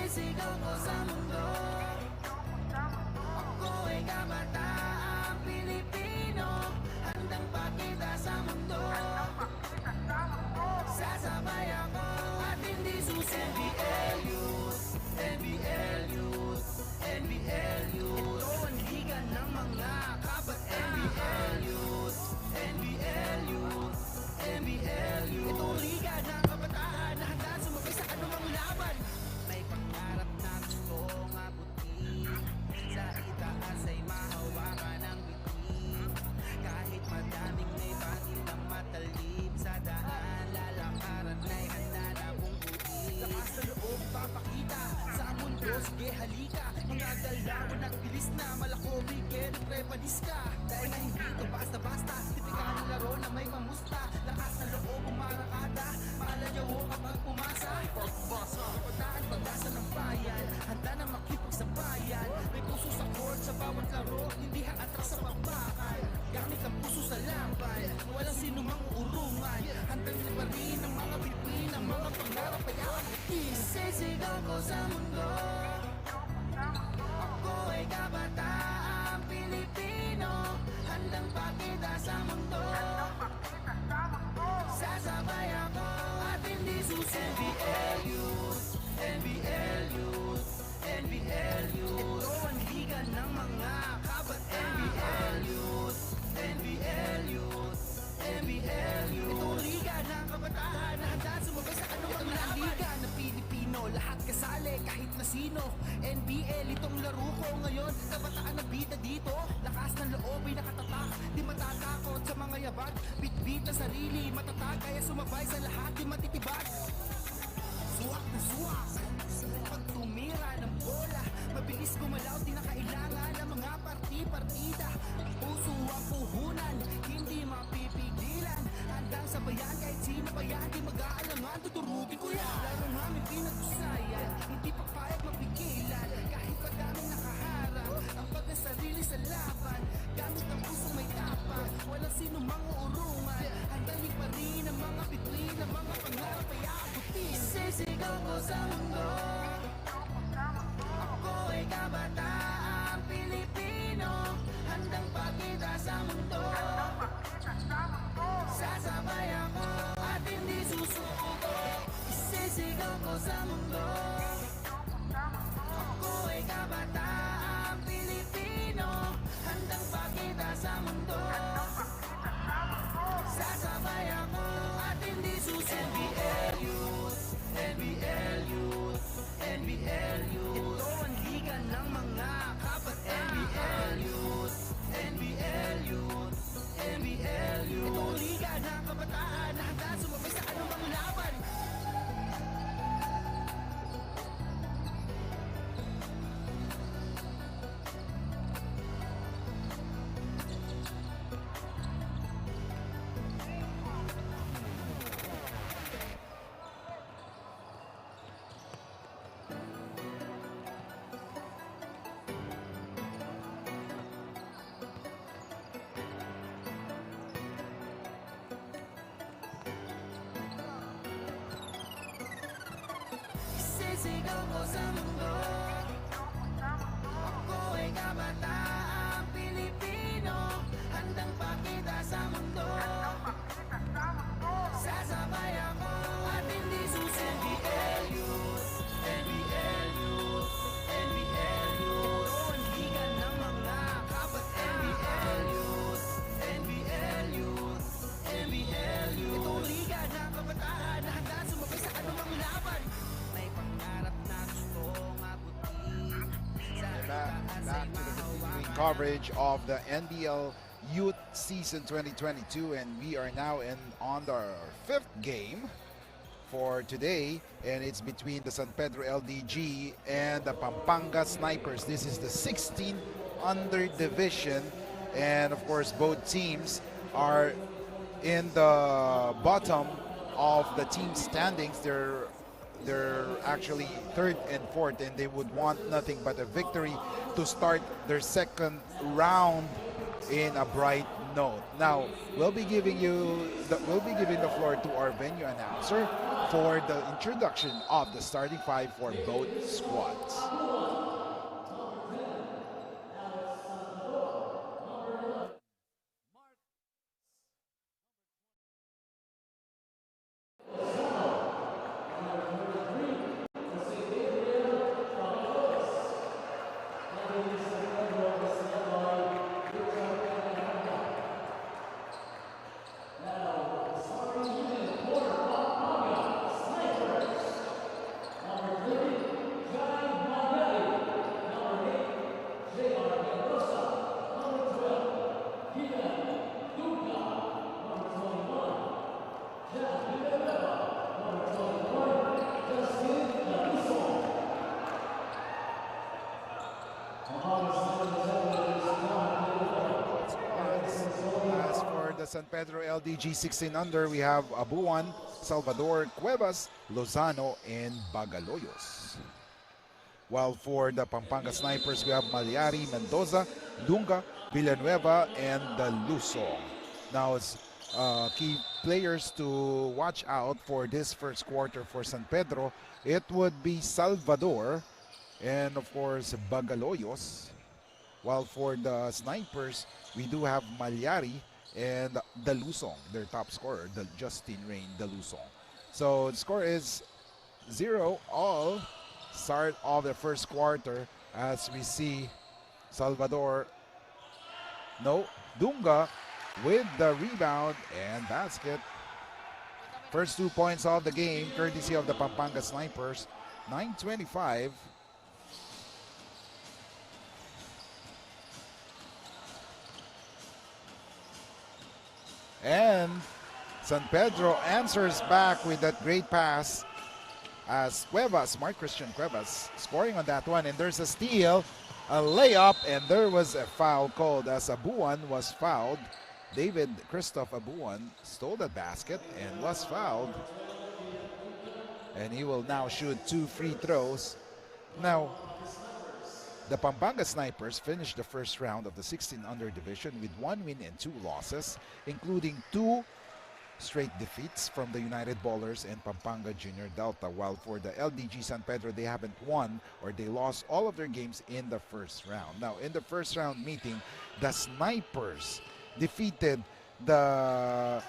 Isisigaw ko sa mundo. Ako ay kabataang Pilipino, handang pakita sa mundo. Sasabay ako at hindi susi. NBL Youth, NBL Youth, NBL Youth. Ito ang liga ng mga kabataan. NBL Youth, NBL Youth, NBL Youth. Ito ang liga ng kabataan na handa sumabay sa anumang laban. May pangarap na gustong abutin, sa itaas ay mahawakan ng bitin. Kahit madaming may batil na matalim, sa daan lalakaran ay handa na bungkutin. Lakas na loob papakita sa mundo, sige halika. Mga galawan at bilis na malakobig, kaya prepalis ka. Dahil na hindi ito basta-basta, tipikal ng laro na may mamusta. Lakas na loob umarakada, malayo kapag pumasa. Pagbasa, kapataan pag-asa ng bayan, handa na makipag sa bayan. May puso sa court sa bawat laro, hindi haatras sa pagbakal. Gamit ang puso sa laban, walang sino mang uurungan. Handang libarin ang mga bituin, ang mga pangarap ay aakatin. Isisigaw ko sa mundo. Ako ay kabataang Pilipino, handang pakita sa mundo. Sasabay ako at hindi susi. NBL Youth, NBL Youth, NBL Youth. Ito ang liga ng mga kabataan. NBL Youth, NBL Youth, NBL Youth. Ito ang liga ng kabataan na handa sumabay sa anumang liga na Pilipino. Lahat kasali kahit na sino. NBL itong laro ko ngayon, kabataan na bida dito. Lakas ng loob ay nakatatak, di matatakot sa mga yabag. Bit-bit na sarili, matatag kaya sumabay sa lahat, di matitibag. Suwak na suwak, pag tumira ng bola, mabilis gumalaw, di na kailangan ng mga parti-partida. Puso ang puhunan, hindi mapipigilan. Handang sabayan kahit sino pa yan, di mag-aalangan, tuturugin ko yan. Laro namin pinag-usayan, hindi pa payag mapigilan. Kahit pa daming nakaharap, ang pagkasarili sa laban. Gamit ang pusong may tapang, walang sino mang uurungan. Handang liparin ang mga bituin, ang mga pangarap ay aabutin. Isisigaw ko sa mundo. Ako ay kabataang Pilipino, handang pakita sa mundo. Sasabay ako at hindi susuko. Isisigaw ko sa mundo. Ako ay kabataang Pilipino, handang pakita sa mundo. Sasabay ako at hindi susuko. NBL Youth, NBL Youth, NBL Youth. Ito ang liga ng mga kabataan. NBL Youth, NBL Youth, NBL Youth. Ito ang liga ng kabataan na handa sumabay sa anumang laban. Isisigaw ko sa mundo. Ako ay kabataang Pilipino, handang pakita sa mundo. Sasabay ako at hindi susi. NBL Youth, NBL Youth, NBL Youth. Ito ang liga ng mga kabataan. NBL Youth, NBL Youth, NBL Youth. Ito ang liga ng kabataan na handa sumabay sa anumang laban. May pangarap na gustong abutin. Back to the continuing coverage of the NBL Youth Season 2022, and we are now on our fifth game for today, and it's between the San Pedro LDG and the Pampanga Snipers. This is the 16 under division, and of course both teams are in the bottom of the team standings. They're actually third and fourth, and they would want nothing but a victory to start their second round in a bright note. Now we'll be giving the floor to our venue announcer for the introduction of the starting five for both squads. As for the San Pedro LDG 16 under, we have Abuan, Salvador, Cuevas, Lozano, and Bagaloyos. While for the Pampanga Snipers, we have Malyari, Mendoza, Lunga, Villanueva, and the Lusong. Now, it's key players to watch out for this first quarter for San Pedro. It would be Salvador and, of course, Bagaloyos. While for the Snipers, we do have Malyari and the Lusong, their top scorer, the Justin Rain, the Lusong. So the score is 0-all. Start of the first quarter as we see Salvador, no, Dunga with the rebound and basket. First 2 points of the game, courtesy of the Pampanga Snipers. 9:25. And San Pedro answers back with that great pass as Cuevas, Smart Christian Cuevas, scoring on that one. And there's a steal, a layup, and there was a foul called as Abuan was fouled. David Christoph Abuan stole the basket and was fouled. And he will now shoot 2 free throws. Now, the Pampanga Snipers finished the first round of the 16 under division with 1 win and 2 losses, including 2 straight defeats from the United Ballers and Pampanga Junior Delta. While for the LDG San Pedro, they haven't won or they lost all of their games in the first round. Now, in the first round meeting, the Snipers defeated the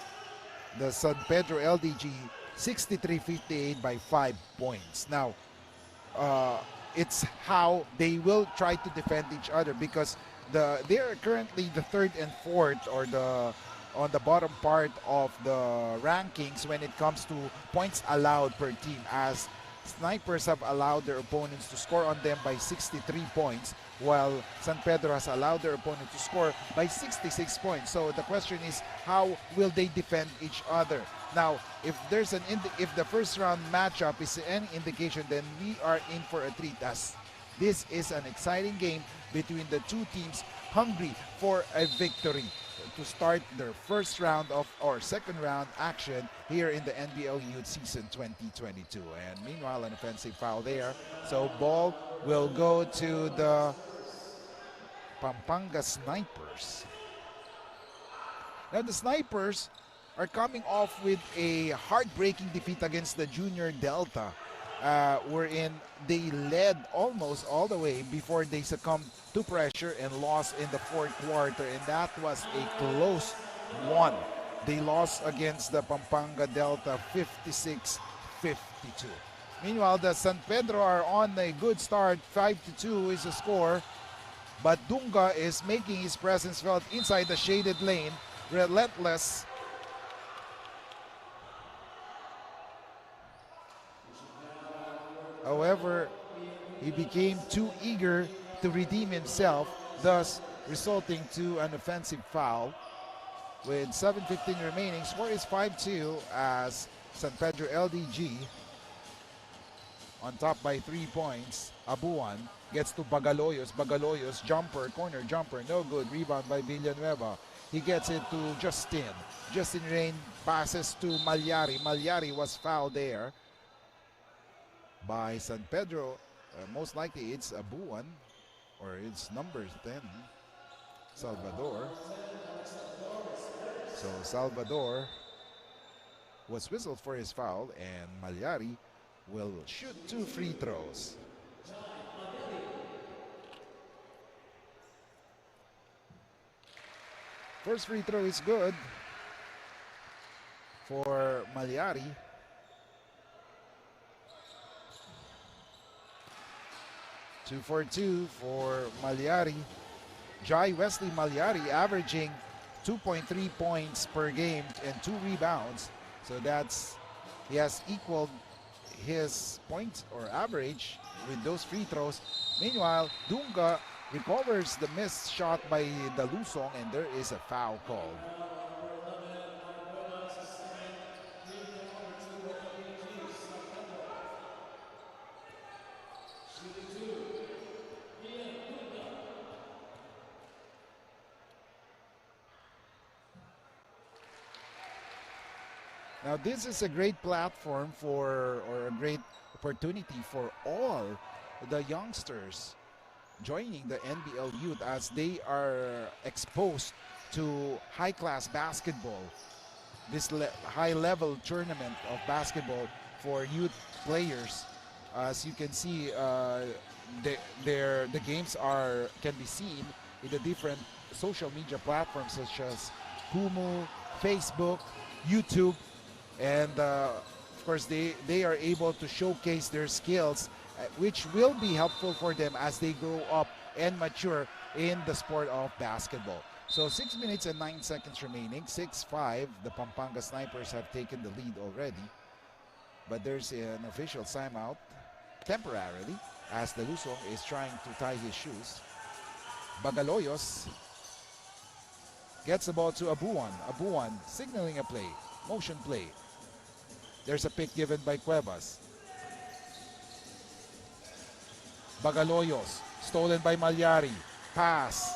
San Pedro LDG 63-58 by 5 points. Now, it's how they will try to defend each other because they are currently the 3rd and 4th or on the bottom part of the rankings when it comes to points allowed per team, as Snipers have allowed their opponents to score on them by 63 points, while San Pedro has allowed their opponent to score by 66 points. So the question is, how will they defend each other? Now, if there's if the first round matchup is any indication, then we are in for a treat, as this is an exciting game between the two teams hungry for a victory to start their first round of or second round action here in the NBL Youth Season 2022. And meanwhile, an offensive foul there. So ball will go to the Pampanga Snipers. Now the Snipers are coming off with a heartbreaking defeat against the Junior Delta, wherein they led almost all the way before they succumbed to pressure and lost in the 4th quarter, and that was a close one. They lost against the Pampanga Delta 56-52. Meanwhile, the San Pedro are on a good start. 5-2 is the score, but Dunga is making his presence felt inside the shaded lane. Relentless. However, he became too eager to redeem himself, thus resulting to an offensive foul. With 7:15 remaining, score is 5-2 as San Pedro LDG on top by 3 points. Abuan gets to Bagaloyos. Bagaloyos jumper, corner jumper, no good. Rebound by Villanueva. He gets it to Justin. Justin Rain passes to Malyari. Malyari was fouled there by San Pedro. Most likely it's Abuan, or it's number 10, Salvador. So Salvador was whistled for his foul, and Malyari will shoot 2 free throws. First free throw is good for Malyari. Two for two for Malyari. Jai Wesley Malyari averaging 2.3 points per game and 2 rebounds. So he has equaled his points or average with those free throws. Meanwhile, Dunga recovers the missed shot by Dalusong, and there is a foul called. Now this is a great platform or a great opportunity for all the youngsters joining the NBL youth as they are exposed to high-class basketball. This high-level tournament of basketball for youth players. As you can see, the games can be seen in the different social media platforms such as Kumu, Facebook, YouTube, and of course they are able to showcase their skills, which will be helpful for them as they grow up and mature in the sport of basketball. So 6 minutes and 9 seconds remaining, 6-5. The Pampanga Snipers have taken the lead already, but there's an official timeout temporarily as Dalusong is trying to tie his shoes. Bagaloyos gets the ball to Abuan. Abuan signaling a play, motion play. There's a pick given by Cuevas. Bagaloyos, stolen by Malyari. Pass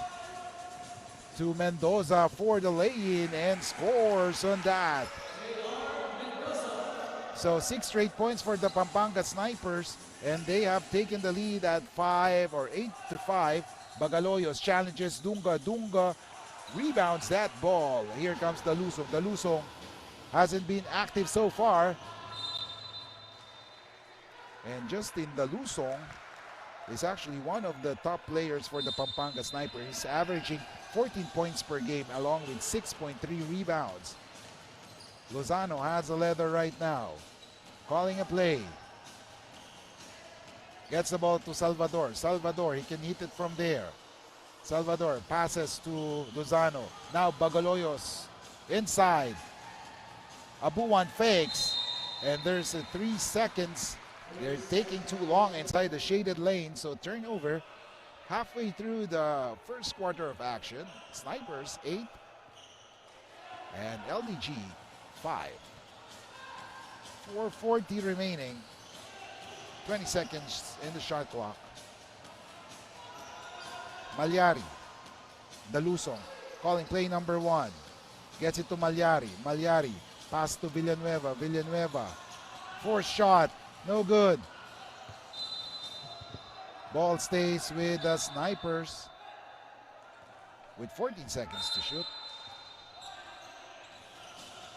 to Mendoza for the lay-in and scores on that. So 6 straight points for the Pampanga Snipers, and they have taken the lead at 5 or 8-5. Bagaloyos challenges Dunga. Dunga rebounds that ball. Here comes Dalusong. Dalusong hasn't been active so far. And Justin Dalusong is actually one of the top players for the Pampanga Snipers. He's averaging 14 points per game along with 6.3 rebounds. Lozano has the leather right now. Calling a play. Gets the ball to Salvador. Salvador, he can hit it from there. Salvador passes to Lozano. Now Bagaloyos inside. Abuan fakes. And there's 3 seconds. They're taking too long inside the shaded lane. So turnover halfway through the first quarter of action. Snipers 8 and LDG 5. 4:40 remaining. 20 seconds in the shot clock. Malyari. Dalusong calling play number 1. Gets it to Malyari. Malyari. Pass to Villanueva. Villanueva. 4th shot. No good. Ball stays with the Snipers with 14 seconds to shoot.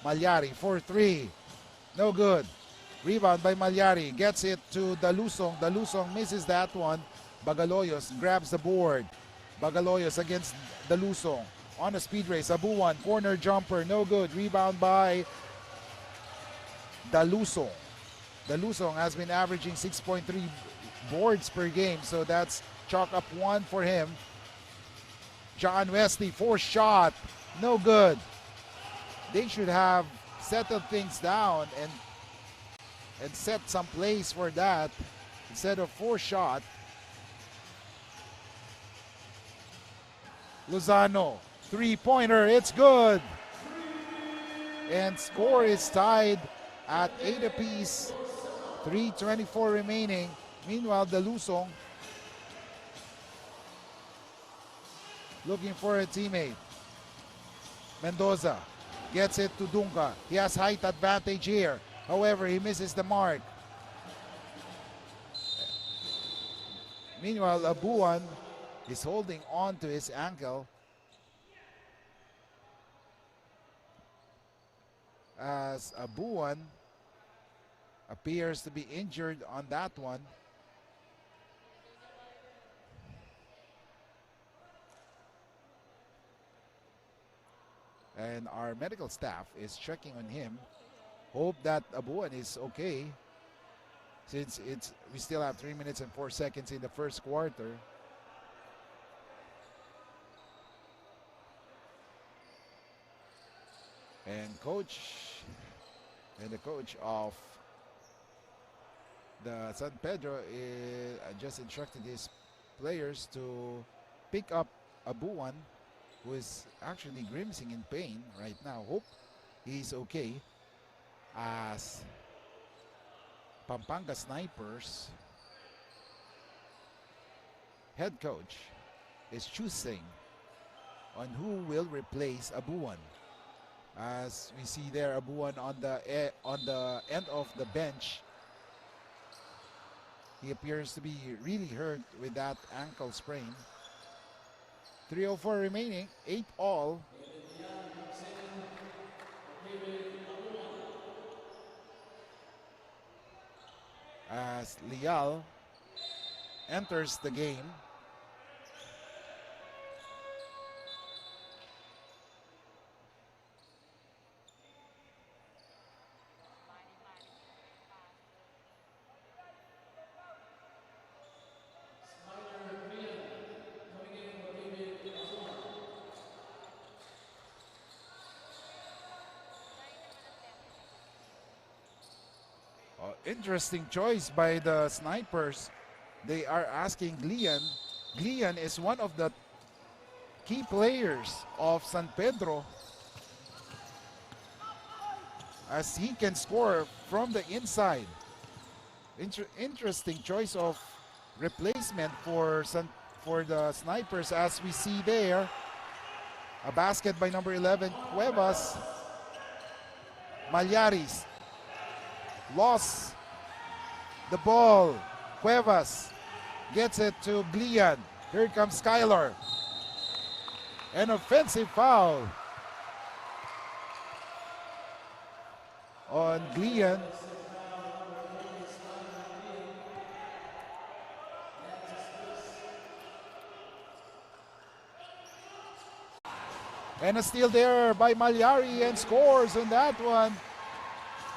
Malyari for 3. No good. Rebound by Malyari. Gets it to Dalusong. Dalusong misses that one. Bagaloyos grabs the board. Bagaloyos against Dalusong. On a speed race. Abuan. Corner jumper. No good. Rebound by Dalusong. Dalusong has been averaging 6.3 boards per game. So that's chalk up 1 for him. John Wesley. 4th shot. No good. They should have settled things down and set some plays for that instead of 4th shot. Lozano, 3-pointer, it's good. And score is tied at 8 apiece. 3:24 remaining. Meanwhile, Dalusong looking for a teammate. Mendoza gets it to Dunga. He has height advantage here. However, he misses the mark. Meanwhile, Abuan is holding on to his ankle. as Abuan appears to be injured on that one. And our medical staff is checking on him. Hope that Abuan is okay, since we still have 3 minutes and 4 seconds in the first quarter. And the coach of the San Pedro just instructed his players to pick up Abuan, who is actually grimacing in pain right now. Hope he's okay, as Pampanga Snipers head coach is choosing on who will replace Abuan. As we see there, Abuan on the end of the bench. He appears to be really hurt with that ankle sprain. 3:04 remaining, 8 all. As Lial enters the game. Interesting choice by the Snipers. They are asking Glian. Glian is one of the key players of San Pedro, as he can score from the inside. Interesting choice of replacement for the Snipers, as we see there. A basket by number 11, Cuevas. Malyaris lost the ball. Cuevas gets it to Glian. Here comes Skylar. An offensive foul on Glian. And a steal there by Malyari, and scores on that one.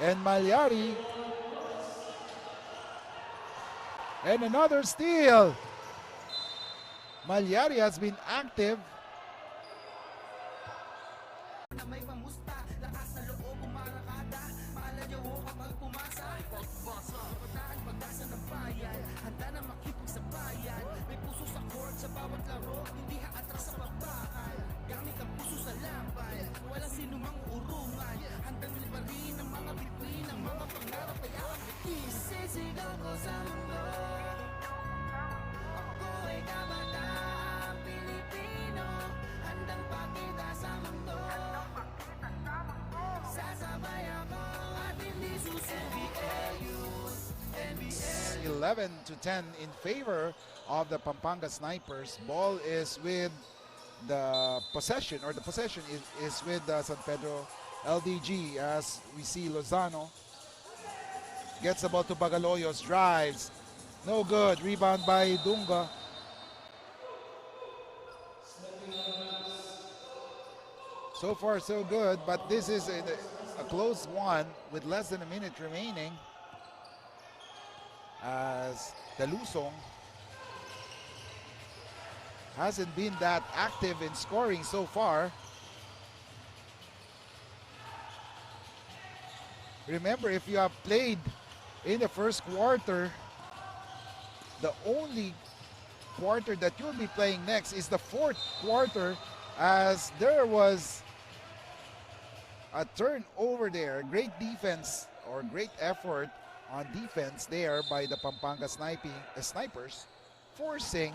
And Malyari. And another steal. Malyari has been active. It's 11-10 in favor of the Pampanga Snipers. Ball is with the possession, or the possession is with the San Pedro LDG, as we see Lozano gets the ball to Bagaloyos, drives, no good, rebound by Dunga. So far so good, but this is a close one with less than a minute remaining, as the Lusong hasn't been that active in scoring so far. Remember, if you have played in the first quarter, the only quarter that you'll be playing next is the fourth quarter, as there was a turnover there. Great defense, or great effort on defense there by the Pampanga Snipers, forcing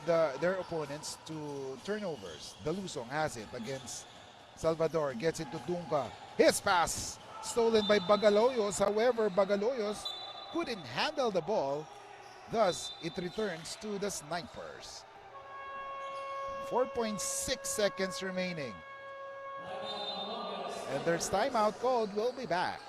their opponents to turnovers. The Lusong has it against Salvador, gets it to Dunga. His pass stolen by Bagaloyos. However, Bagaloyos couldn't handle the ball. Thus, it returns to the Snipers. 4.6 seconds remaining. And there's timeout called. We'll be back.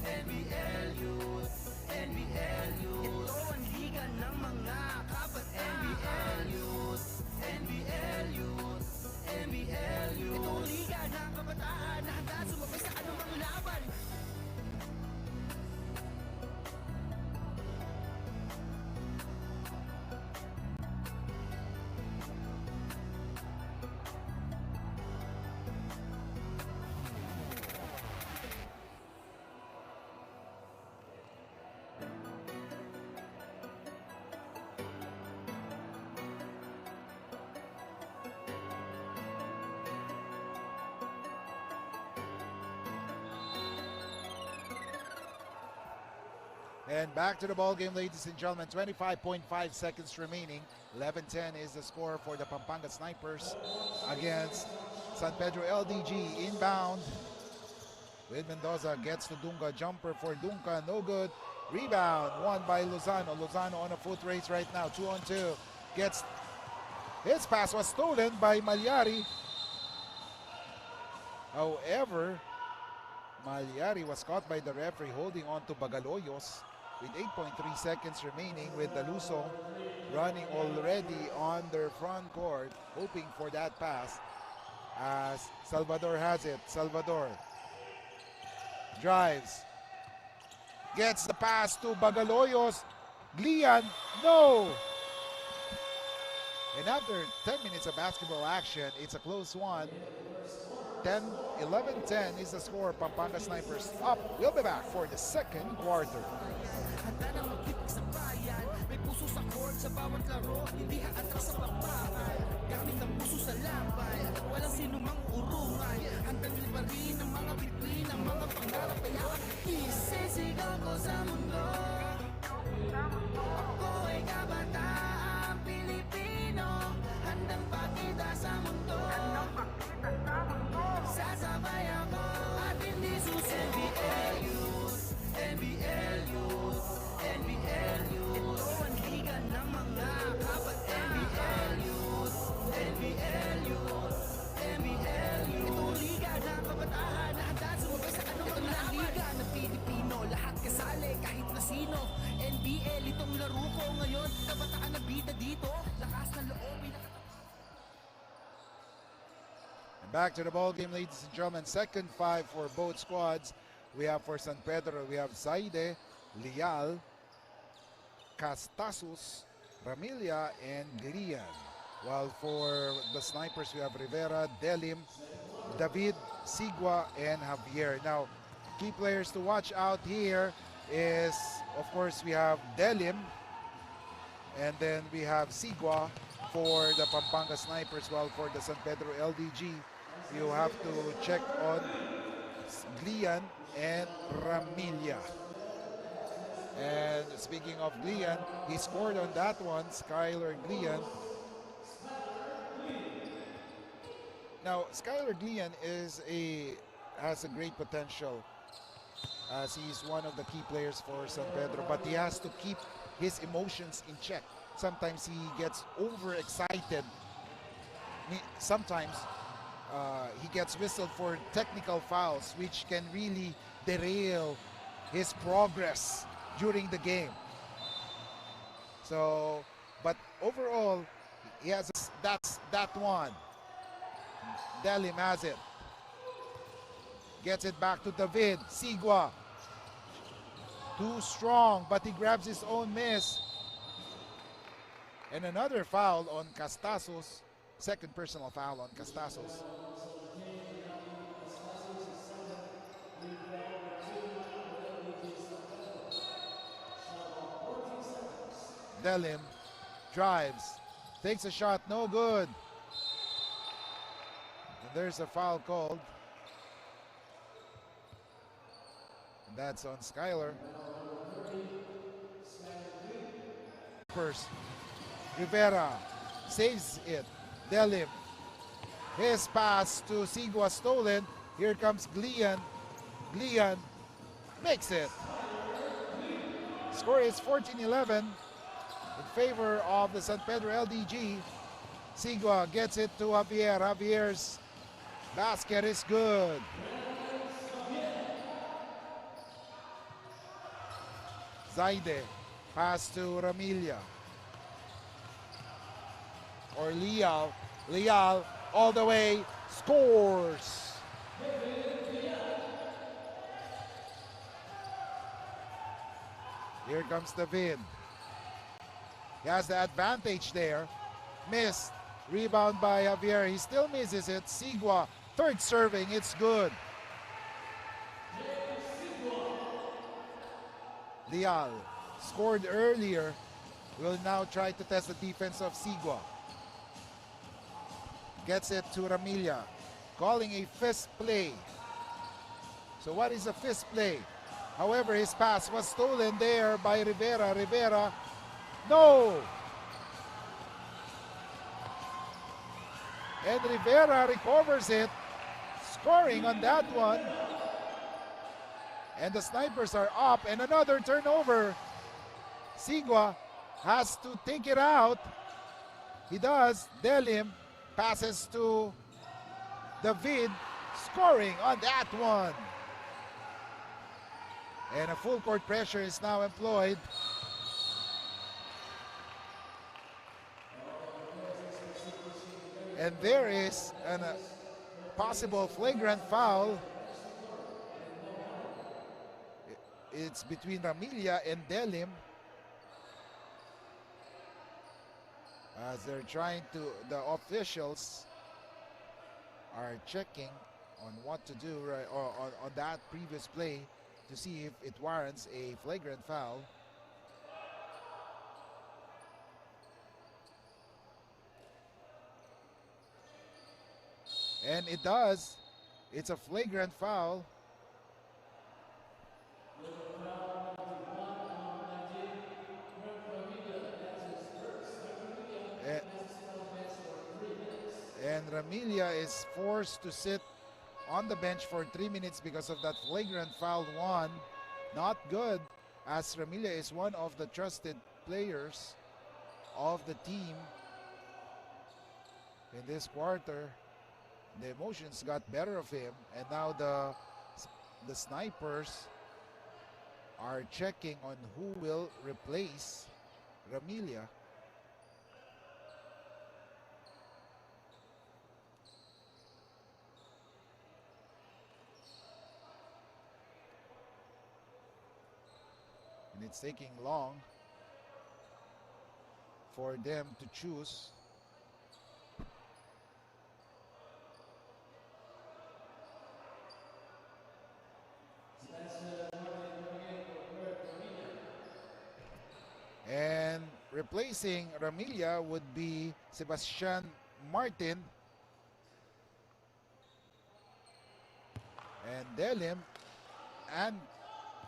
NBL Youth, NBL Youth. Ito ang liga ng mga kabataan. NBL Youth, NBL Youth, NBL Youth. Ito ang liga ng kabataan na handa sumabay sa anumang laban. And back to the ball game, ladies and gentlemen. 25.5 seconds remaining. 11-10 is the score for the Pampanga Snipers against San Pedro LDG. Inbound with Mendoza, gets to Dunga. Jumper for Dunga, no good. Rebound won by Lozano. Lozano on a foot race right now. 2-on-2. Gets his pass was stolen by Malyari. However, Malyari was caught by the referee holding on to Bagaloyos with 8.3 seconds remaining, with the Lusong running already on their front court, hoping for that pass as Salvador has it. Salvador drives, gets the pass to Bagaloyos. Glian, no! And after 10 minutes of basketball action, it's a close one. 11-10 is the score. Pampanga Snipers up. We'll be back for the second quarter. Handa na magkipag sa bayan. May puso sa court sa bawat laro. Hindi haatras sa bakbakan. Gamit ang puso sa laban. Walang sino mang urungan. Handang libarin ang mga bituin, ang mga pangarap ay isisigaw ko sa mundo. Ako ay kabataan Pilipino. Handang pakita sa mundo. Sasabay ako at hindi susi. NBL Youth, NBL Youth, NBL Youth. Ito ang liga ng mga kabataan. NBL Youth, NBL Youth, NBL Youth. Ito ang liga ng kabataan na handa sumabay sa anumang laban. Ito ang liga ng Pilipino, lahat kasali kahit na sino. NBL itong laro ko ngayon, kabataan na bida dito. Lakas ng loob, Back to the ball game, ladies and gentlemen. Second five for both squads. We have for San Pedro, we have Zaide, Lial, Castasus, Ramilia, and Glian. While for the Snipers, we have Rivera, Delim, David, Sigua, and Javier. Now, key players to watch out here is, of course, we have Delim, and then we have Sigua for the Pampanga Snipers. While for the San Pedro LDG, you have to check on Glian and Ramilia. And speaking of Glian, he scored on that one, Skylar Glian. Now, Skylar Glian has a great potential, as he's one of the key players for San Pedro, but he has to keep his emotions in check. Sometimes he gets overexcited. Sometimes he gets whistled for technical fouls, which can really derail his progress during the game. So, but overall, he has that one. Delim has it. Gets it back to David. Sigua. Too strong, but he grabs his own miss. And another foul on Castasos. Second personal foul on Castasos. Delim drives, takes a shot, no good. And there's a foul called. And that's on Skylar. First, Rivera saves it. Delim. His pass to Sigua stolen. Here comes Glian. Glian makes it. Score is 14-11 in favor of the San Pedro LDG. Sigua gets it to Javier. Javier's Basket is good. Zaide, pass to Ramilla. Or Leal. Leal all the way, scores. Here comes David. He has the advantage there. Missed. Rebound by Javier. He still misses it. Sigua, third serving. It's good. Leal scored earlier. Will now try to test the defense of Sigua. Gets it to Ramilla. Calling a fist play. So what is a fist play? However, his pass was stolen there by Rivera. Rivera, no! And Rivera recovers it, scoring on that one. And the Snipers are up, and another turnover. Sigua has to take it out. He does. Delim passes to David, scoring on that one. And a full court pressure is now employed. And there is a possible flagrant foul. It's between Ramilla and Delim. As they're trying to, the officials are checking on what to do on that previous play to see if it warrants a flagrant foul. And it does. It's a flagrant foul. And Ramilla is forced to sit on the bench for 3 minutes because of that flagrant foul one. Not good, as Ramilla is one of the trusted players of the team in this quarter. The emotions got better of him, and now the Snipers are checking on who will replace Ramilla. And it's taking long for them to choose. And replacing Ramilla would be Sebastian Martin. And Delim, and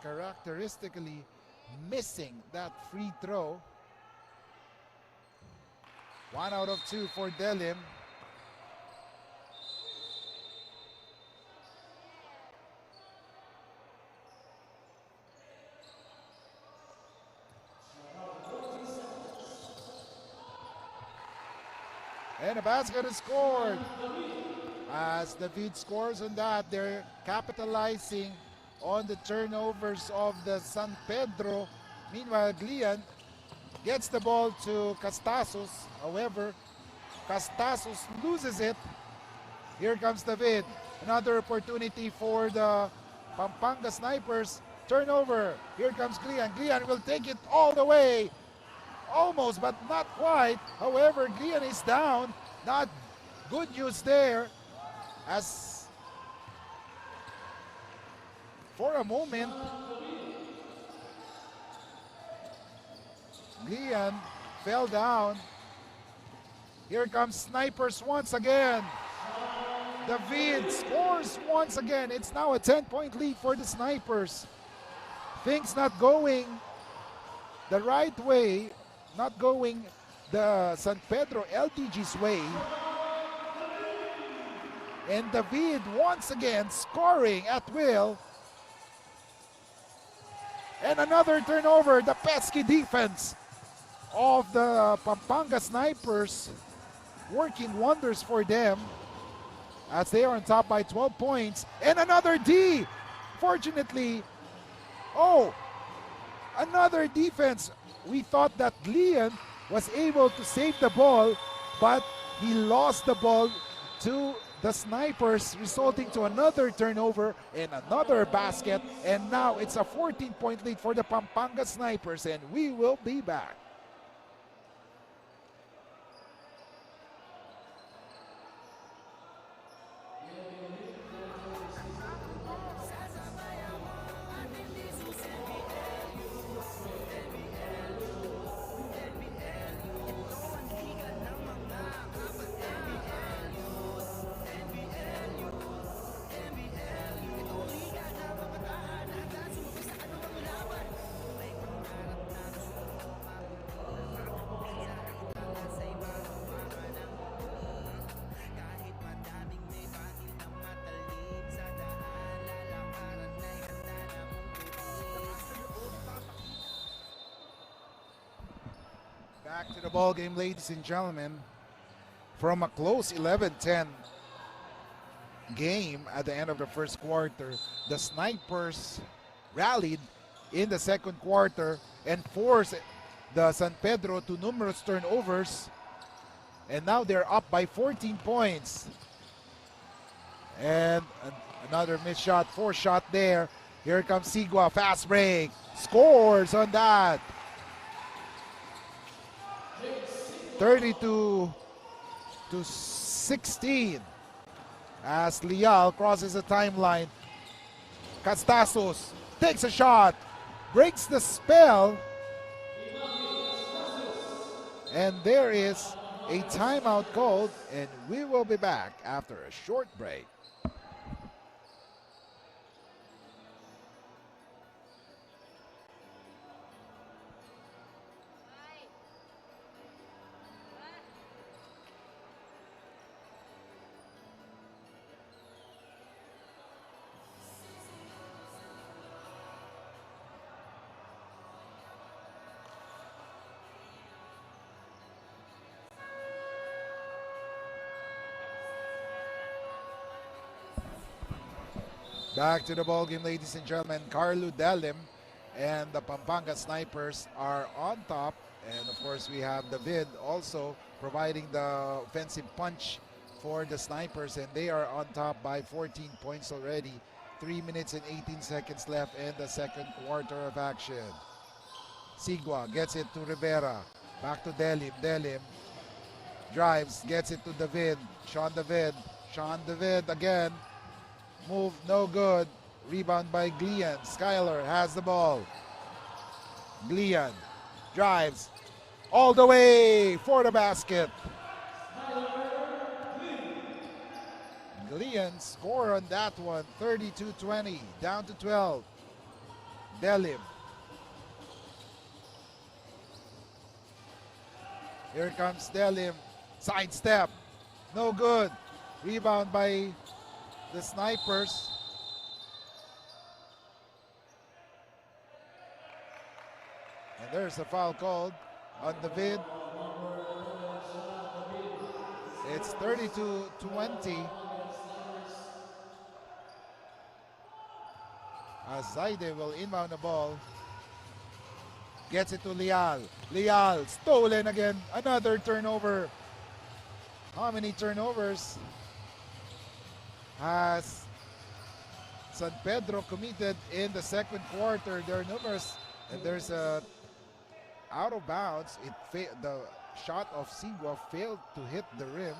characteristically missing that free throw. 1 out of 2 for Delim. And a basket is scored. As David scores on that, they're capitalizing on the turnovers of the San Pedro. Meanwhile, Glian gets the ball to Castasos. However, Castasos loses it. Here comes David. Another opportunity for the Pampanga Snipers. Turnover. Here comes Glian. Glian will take it all the way. Almost, but not quite. However, Glian is down. Not good news there, as for a moment, Glian fell down. Here comes Snipers once again. David scores once again. It's now a 10-point lead for the Snipers. Things not going the right way, not going the San Pedro LDG's way. And David once again scoring at will. And another turnover. The pesky defense of the Pampanga Snipers working wonders for them. as they are on top by 12 points. And another D. Fortunately, oh, another defense. We thought that Leon was able to save the ball, but he lost the ball to the Snipers, resulting to another turnover and another basket. And now it's a 14-point lead for the Pampanga Snipers, and we will be back. Back to the ball game, ladies and gentlemen. From a close 11-10 game at the end of the first quarter, the Snipers rallied in the second quarter and forced the San Pedro to numerous turnovers. And now they're up by 14 points. And another missed shot, 4-shot there. Here comes Sigua, fast break, scores on that. 32-16 as Leal crosses the timeline. Castazos takes a shot, breaks the spell, and there is a timeout called, and we will be back after a short break. Back to the ball game, ladies and gentlemen. Carlo Delim and the Pampanga Snipers are on top. And of course, we have David also providing the offensive punch for the Snipers. And they are on top by 14 points already. 3 minutes and 18 seconds left in the second quarter of action. Sigua gets it to Rivera. Back to Delim. Delim drives, gets it to David. Sean David. Sean David again. Move, no good. Rebound by Glian. Skyler has the ball. Glian drives all the way for the basket. Glian score on that one. 32-20, down to 12. Delim. Here comes Delim. Sidestep. No good. Rebound by the Snipers. And there's a foul called on David. It's 32-20. As Zaide will inbound the ball. Gets it to Leal. Leal stolen again. Another turnover. How many turnovers has San Pedro committed in the second quarter? There are numerous, and there's a out of bounds. The shot of Sigua failed to hit the rim.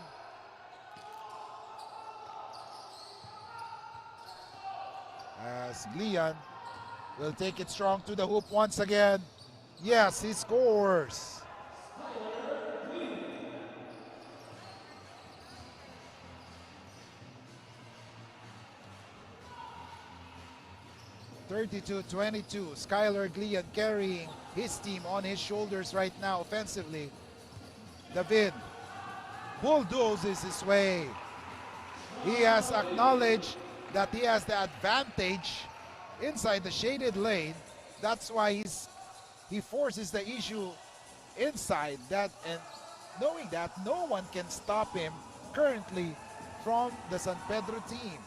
As Glian will take it strong to the hoop once again. Yes, he scores. 32-22. Skyler Glian carrying his team on his shoulders right now offensively. David bulldozes his way. He has acknowledged that he has the advantage inside the shaded lane. That's why he forces the issue inside that, and knowing that no one can stop him currently from the San Pedro team.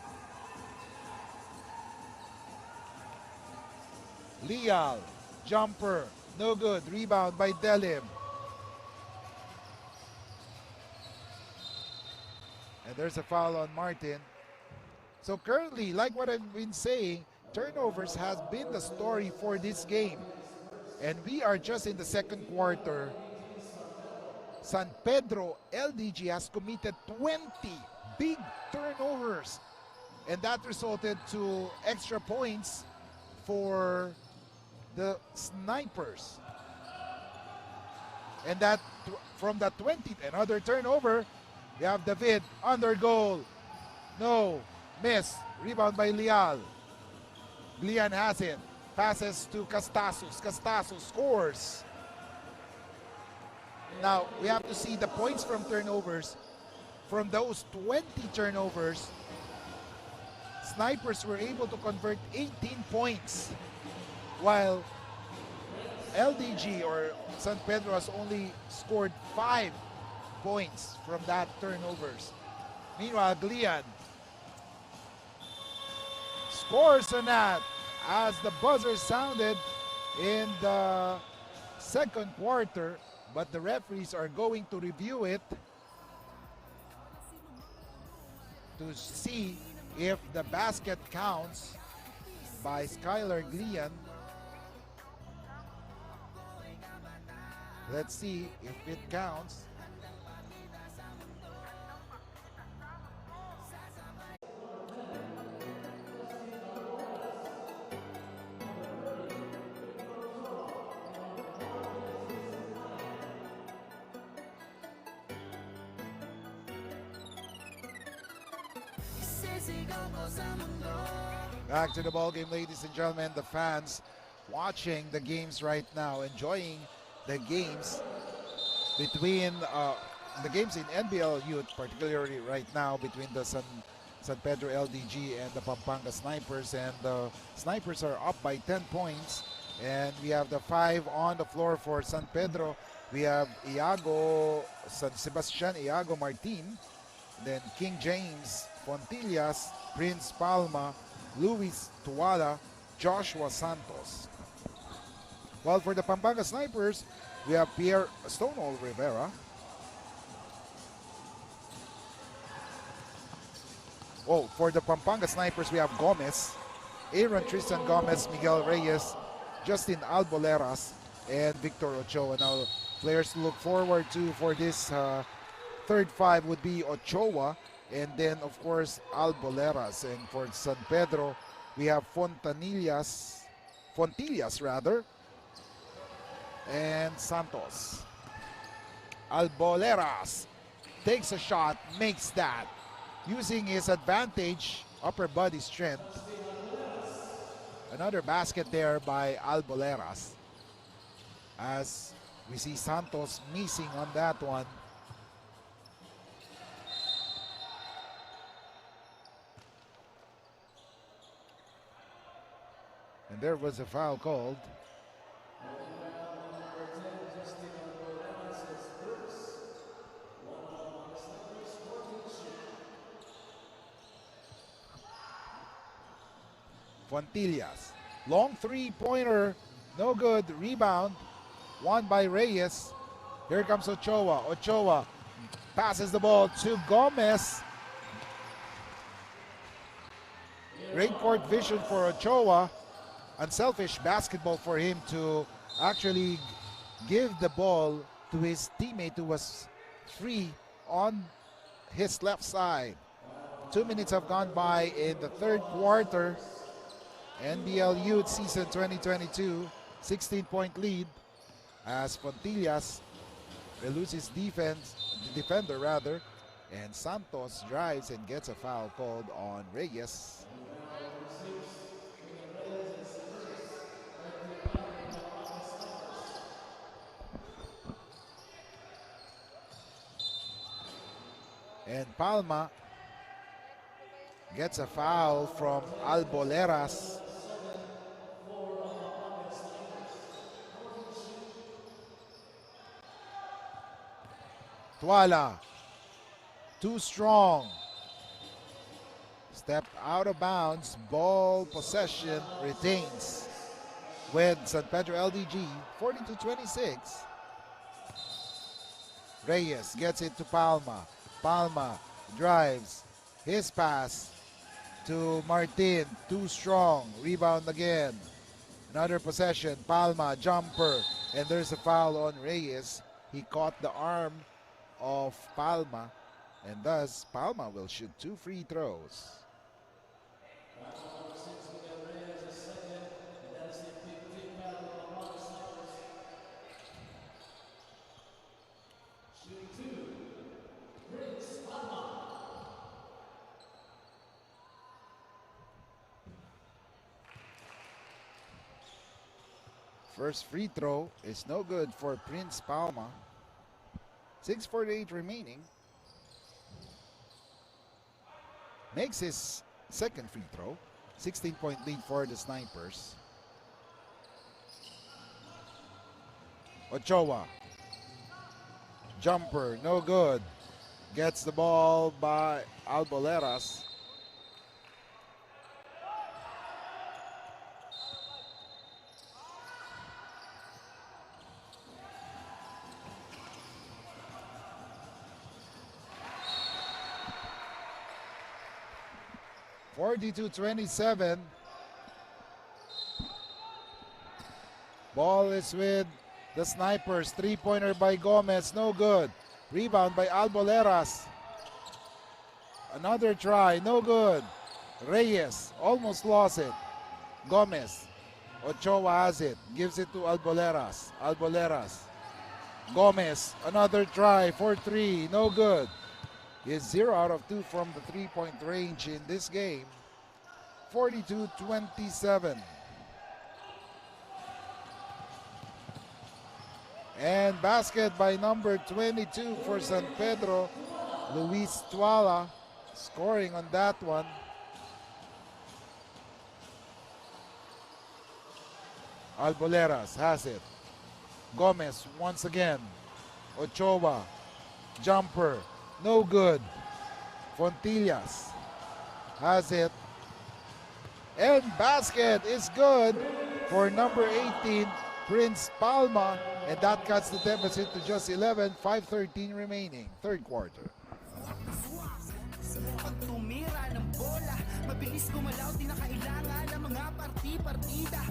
Leal, jumper, no good. Rebound by Delim. And there's a foul on Martin. So currently, like what I've been saying, turnovers has been the story for this game. And we are just in the second quarter. San Pedro LDG has committed 20 big turnovers. And that resulted to extra points for the Snipers. And that from that 20, another turnover, we have David under goal. No, miss. Rebound by Leal. Glian has it. Passes to Castasus. Castasus scores. Now, we have to see the points from turnovers. From those 20 turnovers, Snipers were able to convert 18 points, while LDG or San Pedro has only scored 5 points from that turnovers. Meanwhile, Glian scores on that as the buzzer sounded in the second quarter, but the referees are going to review it to see if the basket counts by Skylar Glian. Let's see if it counts. Back to the ball game, ladies and gentlemen. The fans watching the games right now, enjoying the games between the games in NBL Youth, particularly right now between the San Pedro LDG and the Pampanga Snipers. And the Snipers are up by 10 points. And we have the 5 on the floor for San Pedro. We have San Sebastian Iago Martin, then King James Fontillas, Prince Palma, Luis Tuala, Joshua Santos. While for the Pampanga Snipers, we have Pierre Stonewall Rivera. Oh, for the Pampanga Snipers, we have Gomez, Aaron Tristan Gomez, Miguel Reyes, Justin Alboleras, and Victor Ochoa. Now, players to look forward to for this third 5 would be Ochoa, and then of course Alboleras. And for San Pedro, we have Fontillas and Santos. Alboleras takes a shot, makes that using his advantage upper body strength. Another basket there by Alboleras, as we see Santos missing on that one. And there was a foul called. Fontillas. Long three-pointer, no good. Rebound, won by Reyes. Here comes Ochoa. Ochoa passes the ball to Gomez. Great court vision for Ochoa. Unselfish basketball for him to actually give the ball to his teammate who was free on his left side. 2 minutes have gone by in the third quarter. NBL Youth Season 2022, 16-point lead as Fontillas loses defender rather, and Santos drives and gets a foul called on Reyes. And Palma gets a foul from Alboleras. Tuala, too strong. Stepped out of bounds. Ball possession retains with San Pedro LDG, 42-26. Reyes gets it to Palma. Palma drives. His pass to Martin. Too strong. Rebound again. Another possession. Palma, jumper. And there's a foul on Reyes. He caught the arm of Palma. And thus, Palma will shoot 2 free throws. First free throw is no good for Prince Palma. 6:48 remaining. Makes his second free throw. 16-point lead for the Snipers. Ochoa. Jumper, no good. Gets the ball by Alboleras. (42-27). Ball is with the Snipers. Three-pointer by Gomez, no good. Rebound by Alboleras. Another try, no good. Reyes almost lost it. Gomez. Ochoa has it, gives it to Alboleras. Alboleras. Gomez, another try for 3, no good. Is 0 out of 2 from the three-point range in this game. 42-27. And basket by number 22 for San Pedro, Luis Tuala, scoring on that one. Alboleras has it. Gomez once again. Ochoa, jumper, no good. Fontillas has it. And basket is good for number 18, Prince Palma. And that cuts the deficit to just 11, 5:13 remaining, third quarter. Pag tumira ng bola, mabilis gumalaw, di na kailangan ng mga parti-partida.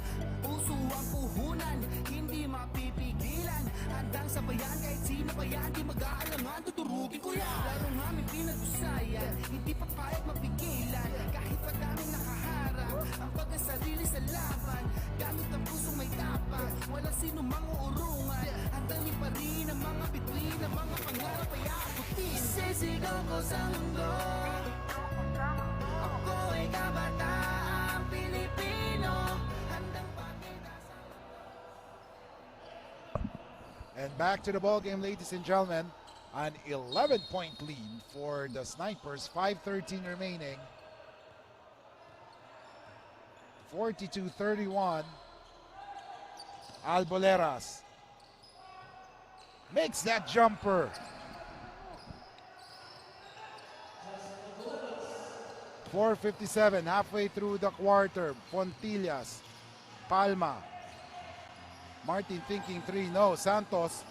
Puso ang puhunan, hindi mapipigilan. Handang sabayan kahit sino pa yan, di mag-aalangan, tuturugin ko yan. Larong aming pinag-usayan, hindi pa payag mapigilan. Kahit pa daming nakaharap, ang pagkasarili sa laban. Gamit ang pusong may tapang, wala sino mang uurungan. Handang liparin ang mga bituin, ang mga pangarap ay aabutin. Sisigaw ko sa mundo, ako ay kabataang Pilipino. Handang pakita sa... And back to the ball game, ladies and gentlemen. An 11-point lead for the Snipers, 5:13 remaining. 42-31. Alboleras makes that jumper. 4:57, halfway through the quarter. Fontillas, Palma. Martin thinking 3, no. Santos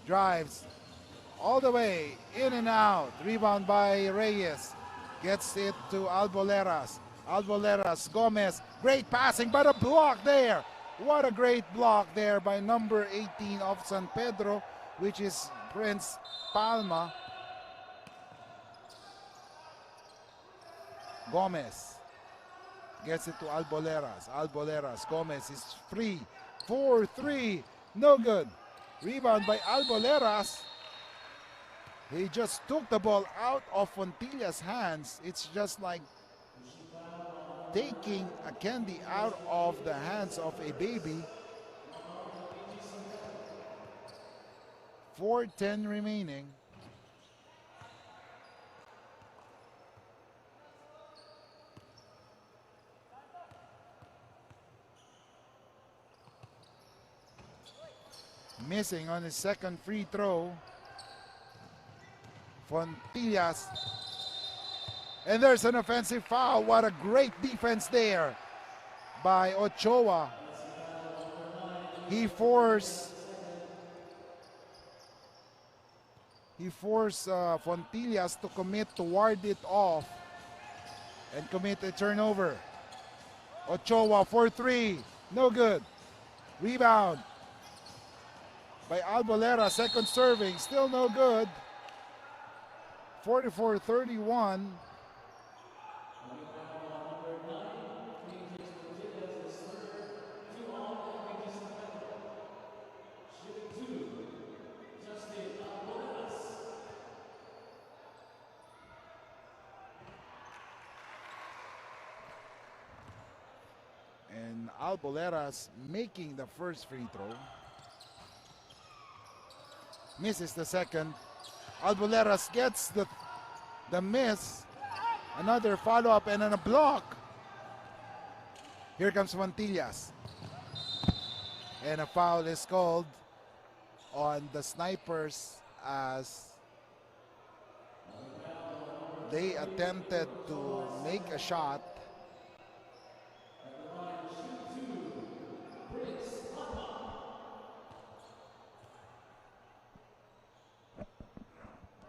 drives all the way, in and out. Rebound by Reyes. Gets it to Alboleras. Alboleras, Gomez. Great passing, but a block there. What a great block there by number 18 of San Pedro, which is Prince Palma. Gomez gets it to Alboleras. Alboleras, Gomez is free. 4-3, no good. Rebound by Alboleras. He just took the ball out of Fontilla's hands. It's just like taking a candy out of the hands of a baby. 4:10 remaining. Missing on his second free throw Fontillas. And there's an offensive foul. What a great defense there by Ochoa. He forced Fontillas to commit to ward it off and commit a turnover. Ochoa for three. No good. Rebound by Albolera. Second serving. Still no good. 44-31. And Albolera's making the first free throw. Misses the second. Alboleras gets the miss. Another follow-up and then a block. Here comes Fontillas. And a foul is called on the Snipers as they attempted to make a shot.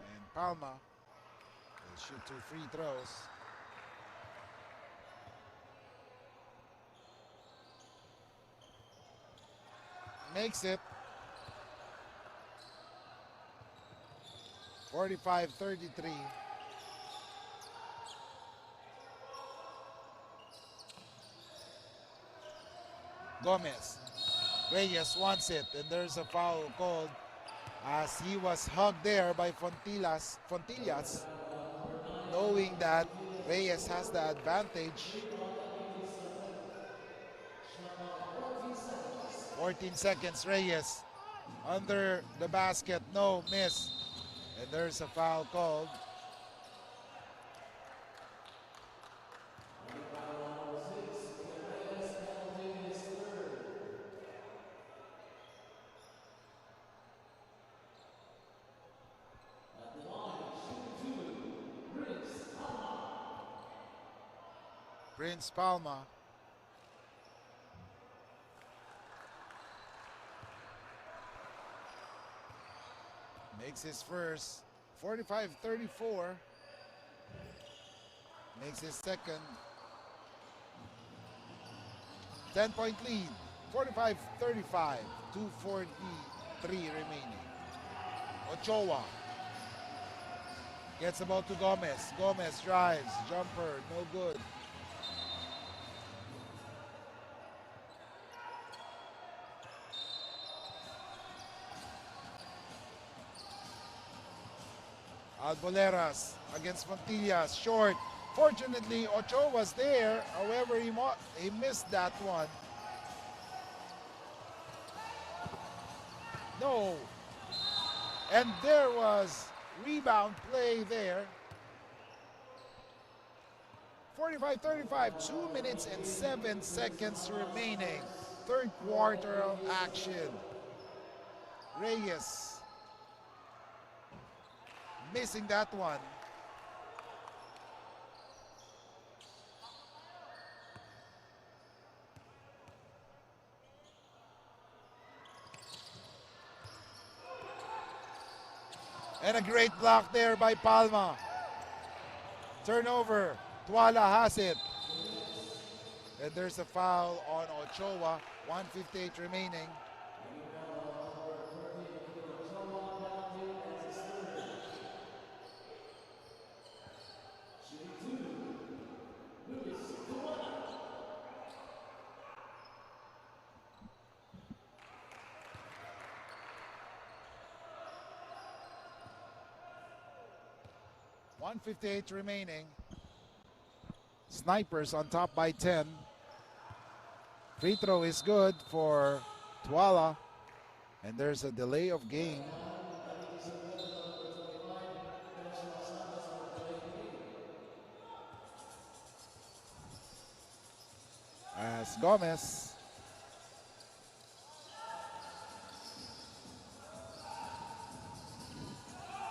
And Palma will shoot 2 free throws. Makes it 45-33. Gomez. Reyes wants it, and there's a foul called as he was hugged there by Fontillas, knowing that Reyes has the advantage. 14 seconds, Reyes under the basket, no, miss. And there's a foul called. Prince Palma. Makes his first. 45-34. Makes his second. 10-point lead. 45-35. 2:43 remaining. Ochoa gets the ball to Gomez. Gomez drives. Jumper. No good. Alboleras against Fontillas, short. Fortunately, Ochoa was there. However, he missed that one. No. And there was rebound play there. 45-35, 2 minutes and 7 seconds remaining. Third quarter of action. Reyes missing that one. And a great block there by Palma. Turnover. Tuala has it. And there's a foul on Ochoa. 1:58 remaining. .58 remaining. Snipers on top by 10. Free throw is good for Tuala. And there's a delay of game. As Gomez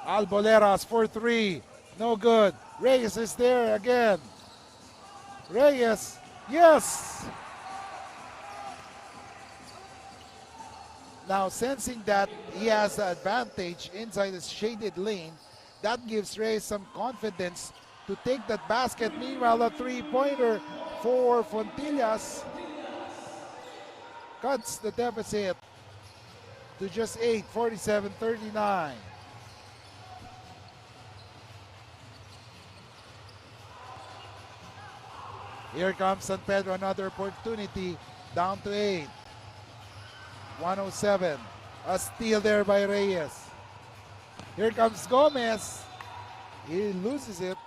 Alboleras for 3. No good. Reyes is there again. Reyes. Yes. Now sensing that he has the advantage inside the shaded lane, that gives Reyes some confidence to take that basket. Meanwhile, a three-pointer for Fontillas cuts the deficit to just 8, 47-39. Here comes San Pedro, another opportunity, down to 8. 107, a steal there by Reyes. Here comes Gomez. He loses it.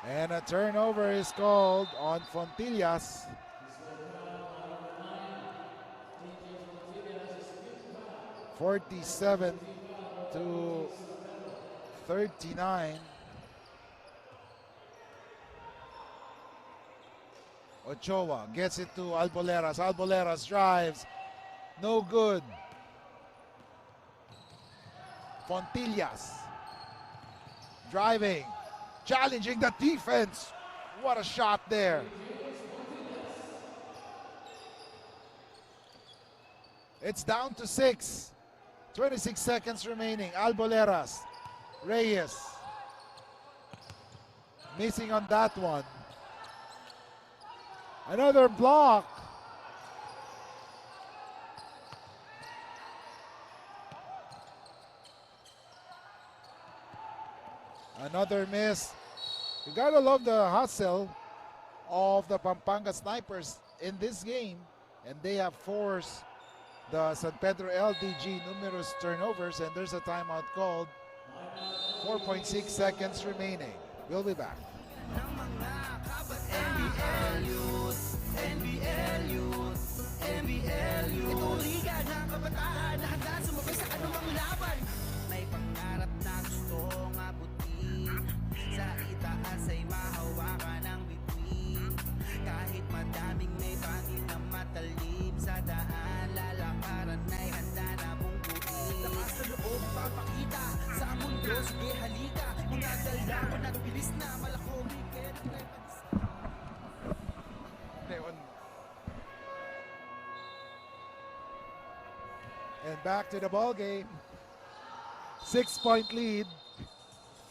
And a turnover is called on Fontillas. (47 to 39). Ochoa gets it to Alboleras. Alboleras drives. No good. Fontillas driving. Challenging the defense. What a shot there. It's down to 6. 26 seconds remaining. Alboleras. Reyes. Missing on that one. Another block. Another miss. You gotta love the hustle of the Pampanga Snipers in this game, and they have forced the San Pedro LDG numerous turnovers, and there's a timeout called. 4.6 seconds remaining. We'll be back. NBL Youth, NBL Youth, NBL Youth. Itong liga ng kabataan na handa sumabay sa anumang laban. May pangarap na gustong abutin. Sa itaas ay mahawakan ang bituin. Kahit madaming may bangin na matalim sa daan, lalakaran ay handa na bungkuin. Lakas na loob papakita sa mundo, sige halika. Mga dalaman at bilis na malakomi. And back to the ball game. 6-point lead.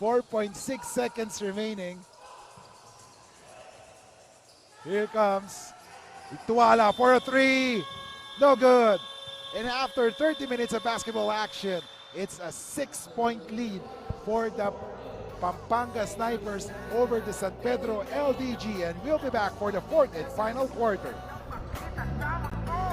4.6 seconds remaining. Here comes Tuala for a 3. No good. And after 30 minutes of basketball action, it's a 6-point lead for the Pampanga Snipers over the San Pedro LDG. And we'll be back for the fourth and final quarter.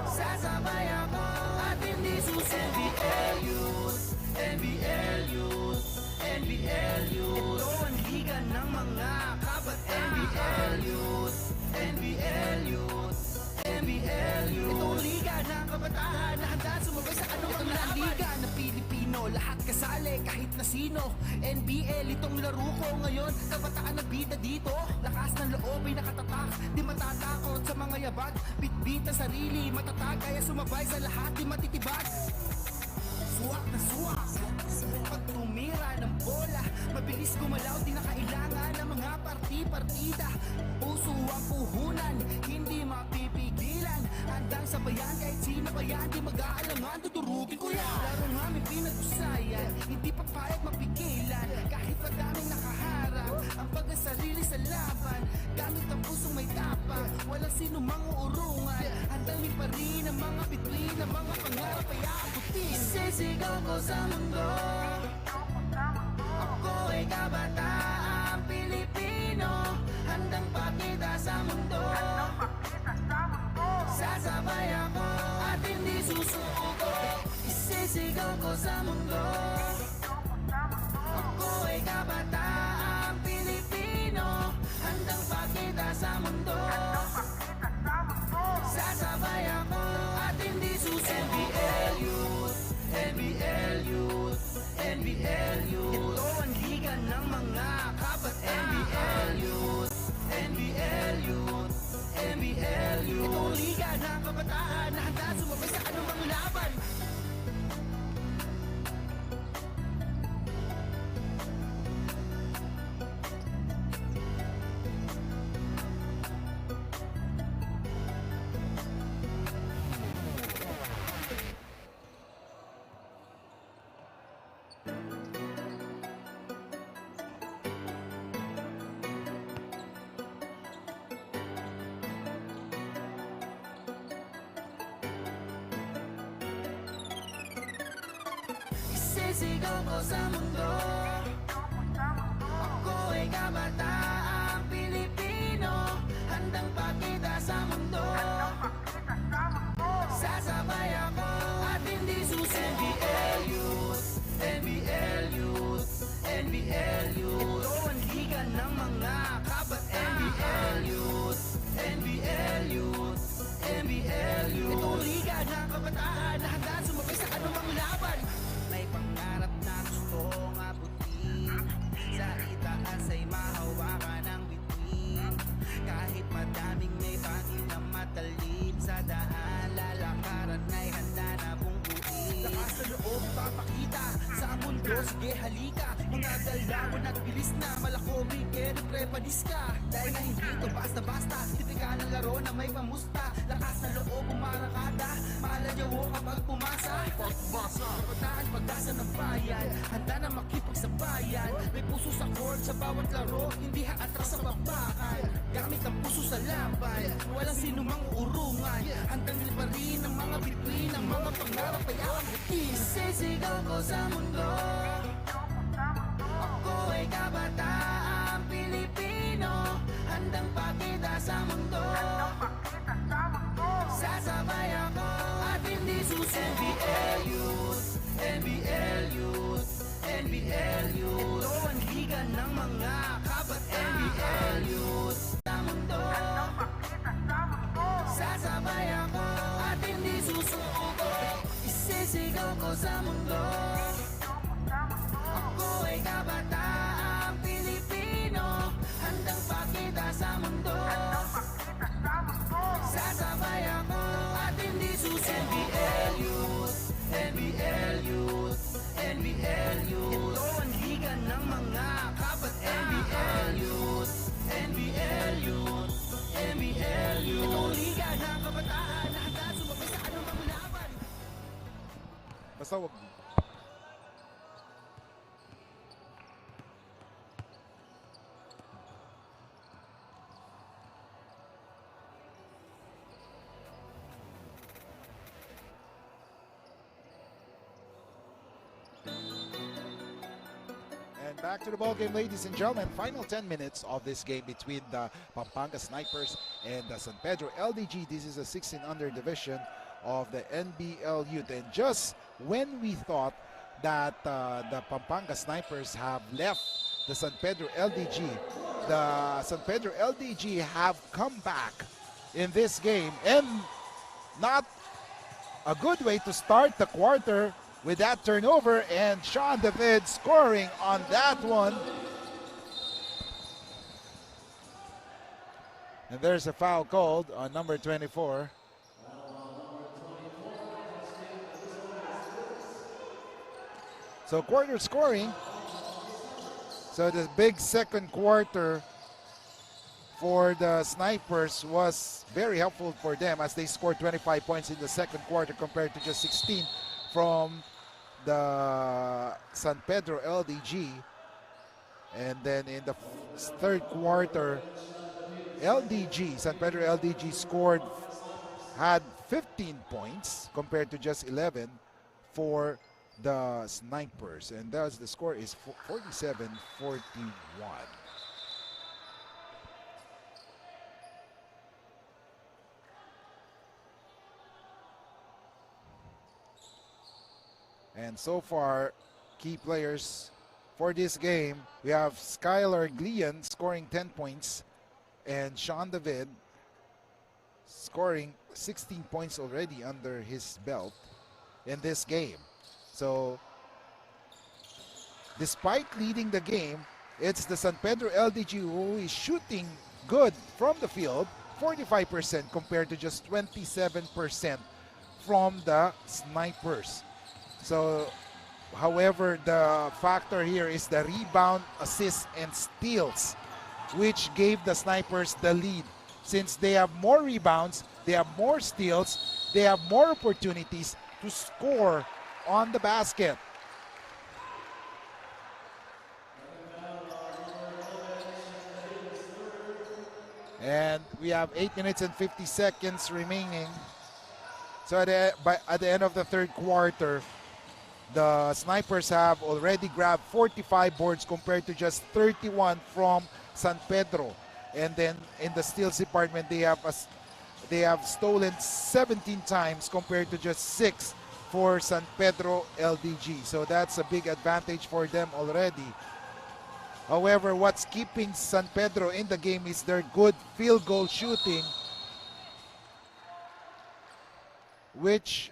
Sasabay ako at hindi susi. NBL Youth, NBL Youth, NBL Youth. Ito ang liga ng mga kabataan. NBL Youth, NBL Youth, NBL Youth. Ito ang liga ng kabataan na handa sumabay sa anumang laban. Liga ng Pilipino, lahat kasali kahit na sino. NBL itong laro ko ngayon, kabataan na bida dito. Lakas ng loob ay nakatatak, di matatakot sa mga yabag. Bitbit na sarili, matatag kaya sumabay sa lahat, di matitibag. Suwak na suwak, pag tumira ng bola, mabilis gumalaw, di na kailangan ng mga parti-partida. Puso ang puhunan, hindi mapipigilan. Handang sabayan kahit sino pa yan, di mag-aalangan, tuturugin ko yan. Laro nga may pinag-usayan, hindi papayag mapigilan. Kahit madaming nakaharap, ang pagkasarili sa laban. Gamit ang pusong may tapang, walang sino mang uurungan. Handang may pa rin ang mga bituin, ang mga pangarap ay aabutin. Sisigaw ko sa mundo, ako ay kabataang Pilipino. Handang pakita sa mundo, sasabay ako at hindi susuko. Isisigaw ko sa mundo, ako ay kabataang Pilipino. Handang pakita sa mundo, sasabay ako at hindi susuko. NBL Youth, NBL Youth, Isisigaw ko sa mundo, ako ay kabataang Pilipino, handang pakita sa mundo. Sasabay ako at hindi susi. NBL Youth, NBL Youth, NBL Youth. Ito ang liga ng mga kabataan. NBL Youth, NBL Youth, NBL Youth. Ito ang liga ng kabataan na handa sumabay sa anumang laban. May pangarap na gustong abutin, sa itaas ay mahawakan ng bituin. Kahit madaming may bangin na matalib sa daan, lalakaran ay handa na bungkuin. Lakas na loob papakita sa mundo, sige halika. Mga galawan at bilis na malakobi, kero prepanis ka. Dahil na hindi ito basta-basta, tipikal ng laro na may pamusta. Lakas na loob umarakada, malayaw kapag pumasa. Kabataan pag-asa ng bayan, handa na makipagsabayan. May puso sa court sa bawat laro, hindi haatras sa babakan. Gamit ang puso sa laban, walang sinumang urungan. Handang liparin ang mga bituin, ang mga pangarap ay abutin. Isisigaw ko sa mundo, ako ay kabataang Pilipino, handang pakita sa mundo. Sasabay ako at hindi susi. NBL Youth, NBL Youth, NBL Youth. Ito ang liga ng mga kabataan. NBL Youth sa mundo. Sasabay ako at hindi susuko. Isisigaw ko sa mundo, ako ay kabataang Pilipino, handang pakita sa mundo. Sasabay ako at hindi susi. NBL Youth, NBL Youth, NBL Youth. Ito ang liga ng mga kabataan. NBL Youth, NBL Youth, NBL Youth. Ito ang liga ng kabataan na handa sumabay sa anumang laban. Basta wag. And back to the ball game, ladies and gentlemen. Final 10 minutes of this game between the Pampanga Snipers and the San Pedro LDG. This is a 16 under division of the NBL Youth. And just when we thought that the Pampanga Snipers have left the San Pedro LDG, the San Pedro LDG have come back in this game, and not a good way to start the quarter with that turnover, and Sean David scoring on that one. And there's a foul called on number 24. So quarter scoring. So the big second quarter for the Snipers was very helpful for them, as they scored 25 points in the second quarter compared to just 16 from the San Pedro LDG. And then in the third quarter, San Pedro LDG had 15 points compared to just 11 for the Snipers, and thus the score is 47-41. And so far, key players for this game, we have Skylar Glian scoring 10 points, and Sean David scoring 16 points already under his belt in this game. So, despite leading the game, it's the San Pedro LDG who is shooting good from the field, 45% compared to just 27% from the Snipers. So, however, the factor here is the rebound, assists, and steals, which gave the Snipers the lead. Since they have more rebounds, they have more steals, they have more opportunities to score on the basket. And we have 8 minutes and 50 seconds remaining. So at the end of the third quarter, The Snipers have already grabbed 45 boards compared to just 31 from San Pedro. And then in the steals department, they have stolen 17 times compared to just 6 for San Pedro LDG. So that's a big advantage for them already. However, what's keeping San Pedro in the game is their good field goal shooting, which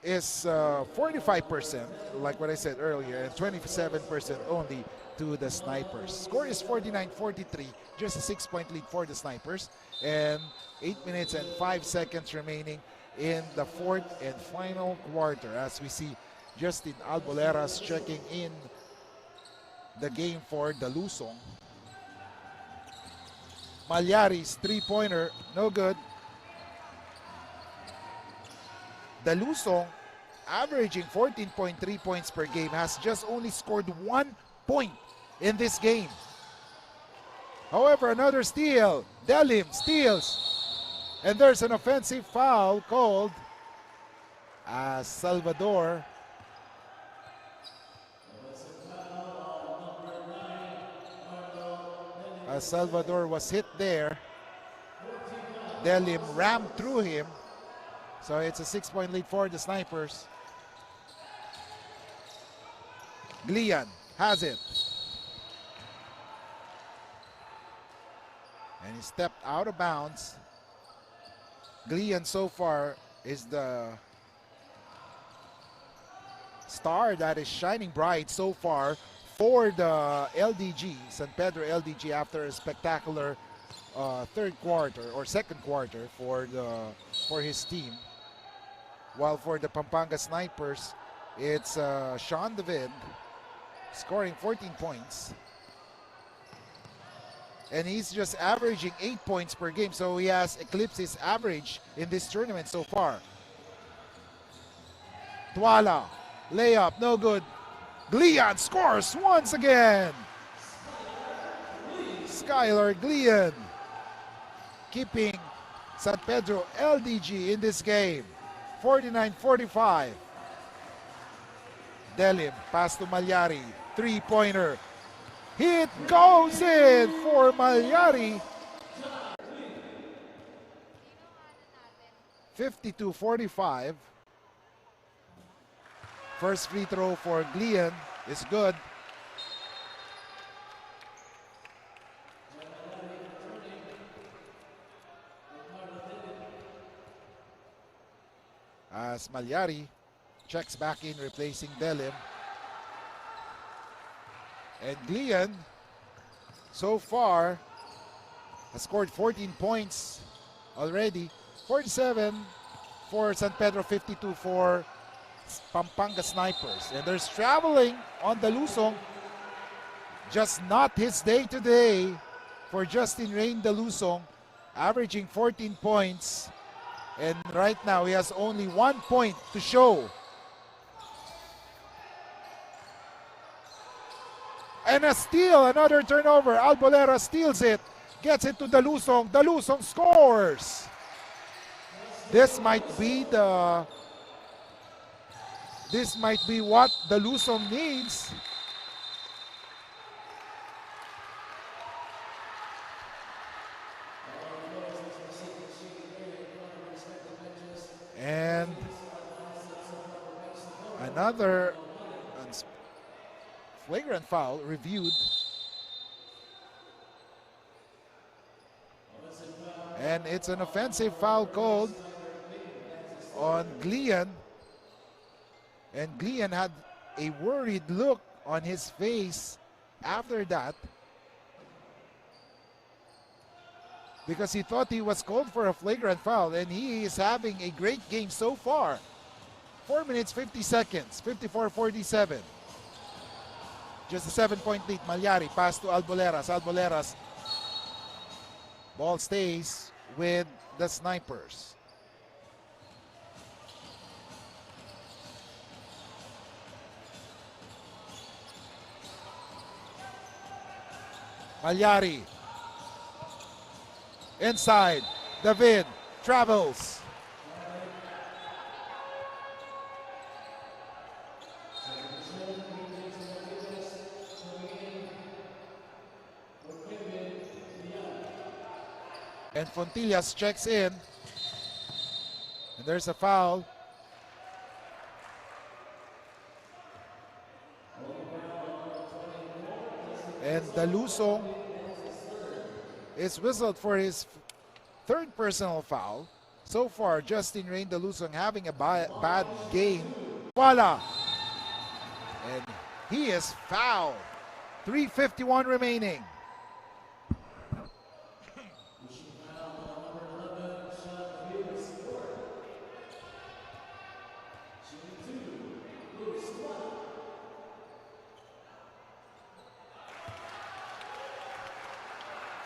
is 45%, like what I said earlier, and 27% only to the Snipers. Score is 49-43, just a 6-point lead for the Snipers, and 8 minutes and 5 seconds remaining in the fourth and final quarter, as we see Justin Alboleras checking in the game for the Lusong. Malyari's three-pointer, no good. The Lusong, averaging 14.3 points per game, has just only scored 1 point in this game. However, another steal. Delim steals. And there's an offensive foul called as Salvador was hit there. Delim rammed through him. So it's a 6-point lead for the Snipers. Glian has it. And he stepped out of bounds. Glian so far is the star that is shining bright so far for the LDG, San Pedro LDG, after a spectacular third quarter or second quarter for his team. While for the Pampanga Snipers, it's Sean David scoring 14 points. And he's just averaging 8 points per game, so he has eclipsed his average in this tournament so far. Tuala, layup, no good. Glian scores once again. Skylar Glian keeping San Pedro LDG in this game. 49-45. Delim, pass to Malyari, three-pointer. Hit goes in for Malyari. 52-45. First free throw for Glian is good. As Malyari checks back in, replacing Delim. And Glian, so far, has scored 14 points already. 47 for San Pedro, 52 for Pampanga Snipers. And there's traveling on the Lusong. Just not his day today for Justin Rain de Lusong, averaging 14 points. And right now, he has only 1 point to show. And a steal, another turnover. Albolera steals it, gets it to the Lusong. The Lusong scores. This might be what the Lusong needs. And another flagrant foul reviewed. And it's an offensive foul called on Glian. And Glian had a worried look on his face after that, because he thought he was called for a flagrant foul, and he is having a great game so far. 4 minutes, 50 seconds, 54-47. Just a 7-point lead. Malyari, pass to Alboleras. Alboleras, ball stays with the Snipers. Malyari, inside, David travels. And Fontillas checks in. And there's a foul. And Daluso is whistled for his third personal foul. So far, Justin Rain Dalusong having a bad game. Voila! And he is fouled. 3:51 remaining.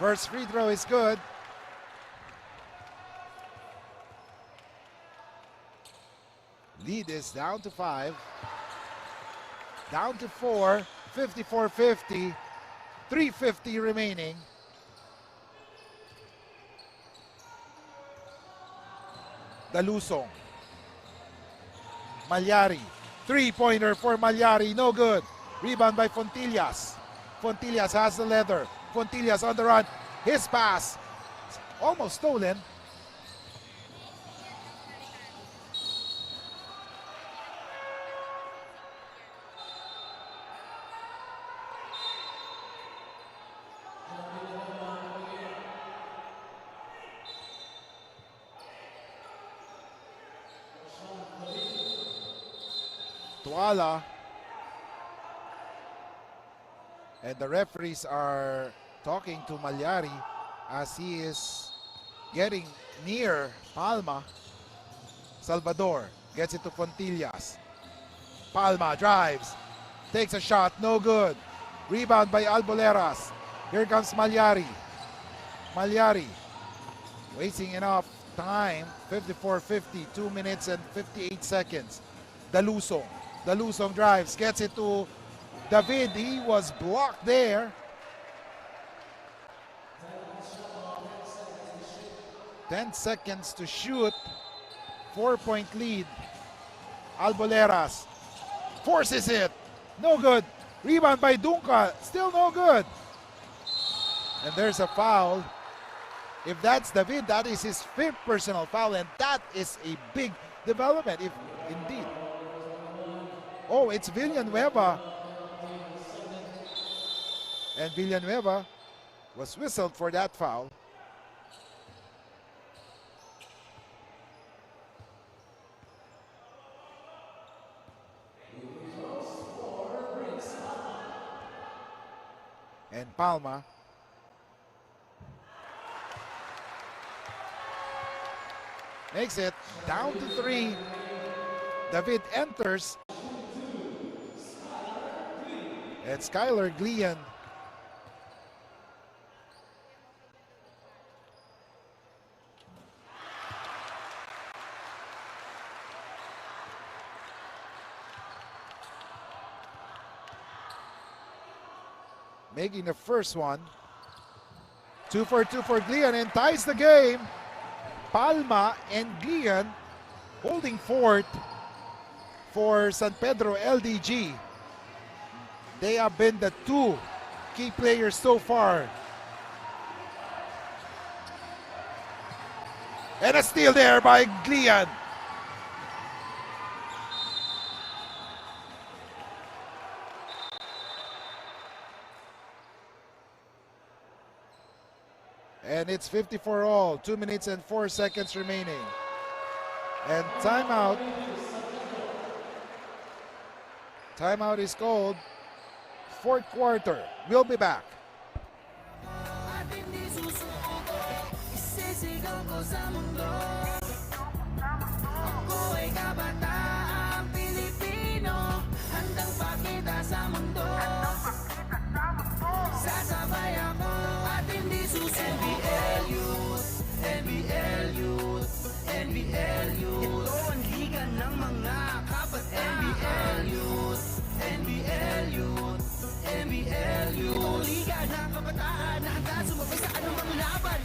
First free throw is good. Lead is down to 5. Down to 4. 54-50. 3:50 remaining. Dalusong. Malyari. Three-pointer for Malyari. No good. Rebound by Fontillas. Fontillas has the leather. Fontillas on the run. His pass. Almost stolen. Tuala. And the referees are talking to Malyari as he is getting near Palma. Salvador gets it to Fontillas. Palma drives, takes a shot, no good. Rebound by Alboleras. Here comes Malyari. Malyari wasting enough time. 54-50, 2 minutes and 58 seconds. Dalusong. Dalusong drives, gets it to David. He was blocked there. 10 seconds to shoot. 4-point lead. Alboleras forces it. No good. Rebound by Dunca. Still no good. And there's a foul. If that's David, that is his 5th personal foul, and that is a big development, if indeed. Oh, it's Villanueva. And Villanueva was whistled for that foul. And Palma makes it down to 3. David enters. And Skylar Glean making the first one. 2 for 2 for Glean and ties the game. Palma and Glean holding fort for San Pedro LDG. They have been the 2 key players so far. And a steal there by Glean. And it's 54 all. 2 minutes and 4 seconds remaining. And timeout. Timeout is called. 4th quarter. We'll be back. Sasabay ako at hindi susuko. NBL Youth, NBL Youth, NBL Youth. Ito ang liga ng mga kabataan. NBL Youth, NBL Youth, NBL Youth. Ito ang liga ng kabataan na handa sumabay sa anumang laban.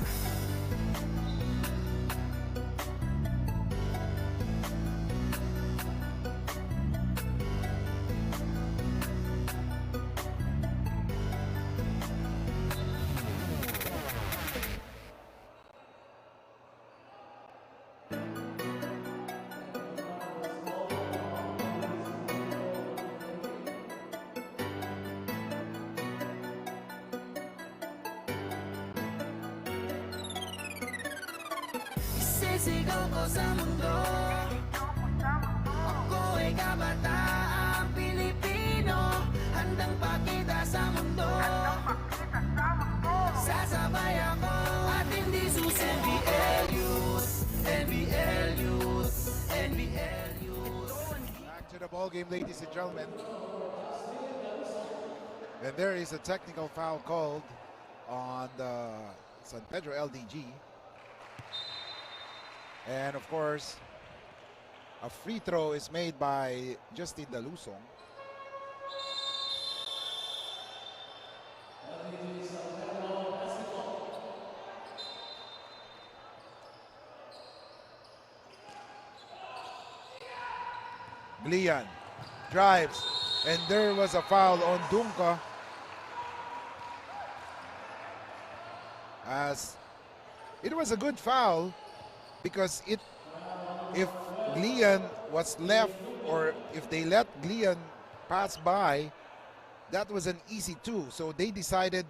Sigaw ko sa mundo. Ako ay kabataang Pilipino, handang pakita sa mundo. Sasabay ako at hindi susi. NBL Youth, NBL Youth, NBL Youth. Back to the ball game, ladies and gentlemen. And there is a technical foul called on the San Pedro LDG. And of course, a free throw is made by Justin Dalusong. Glian drives, and there was a foul on Dunca, as it was a good foul because if Glian was left, or if they let Glian pass by, that was an easy two. So they decided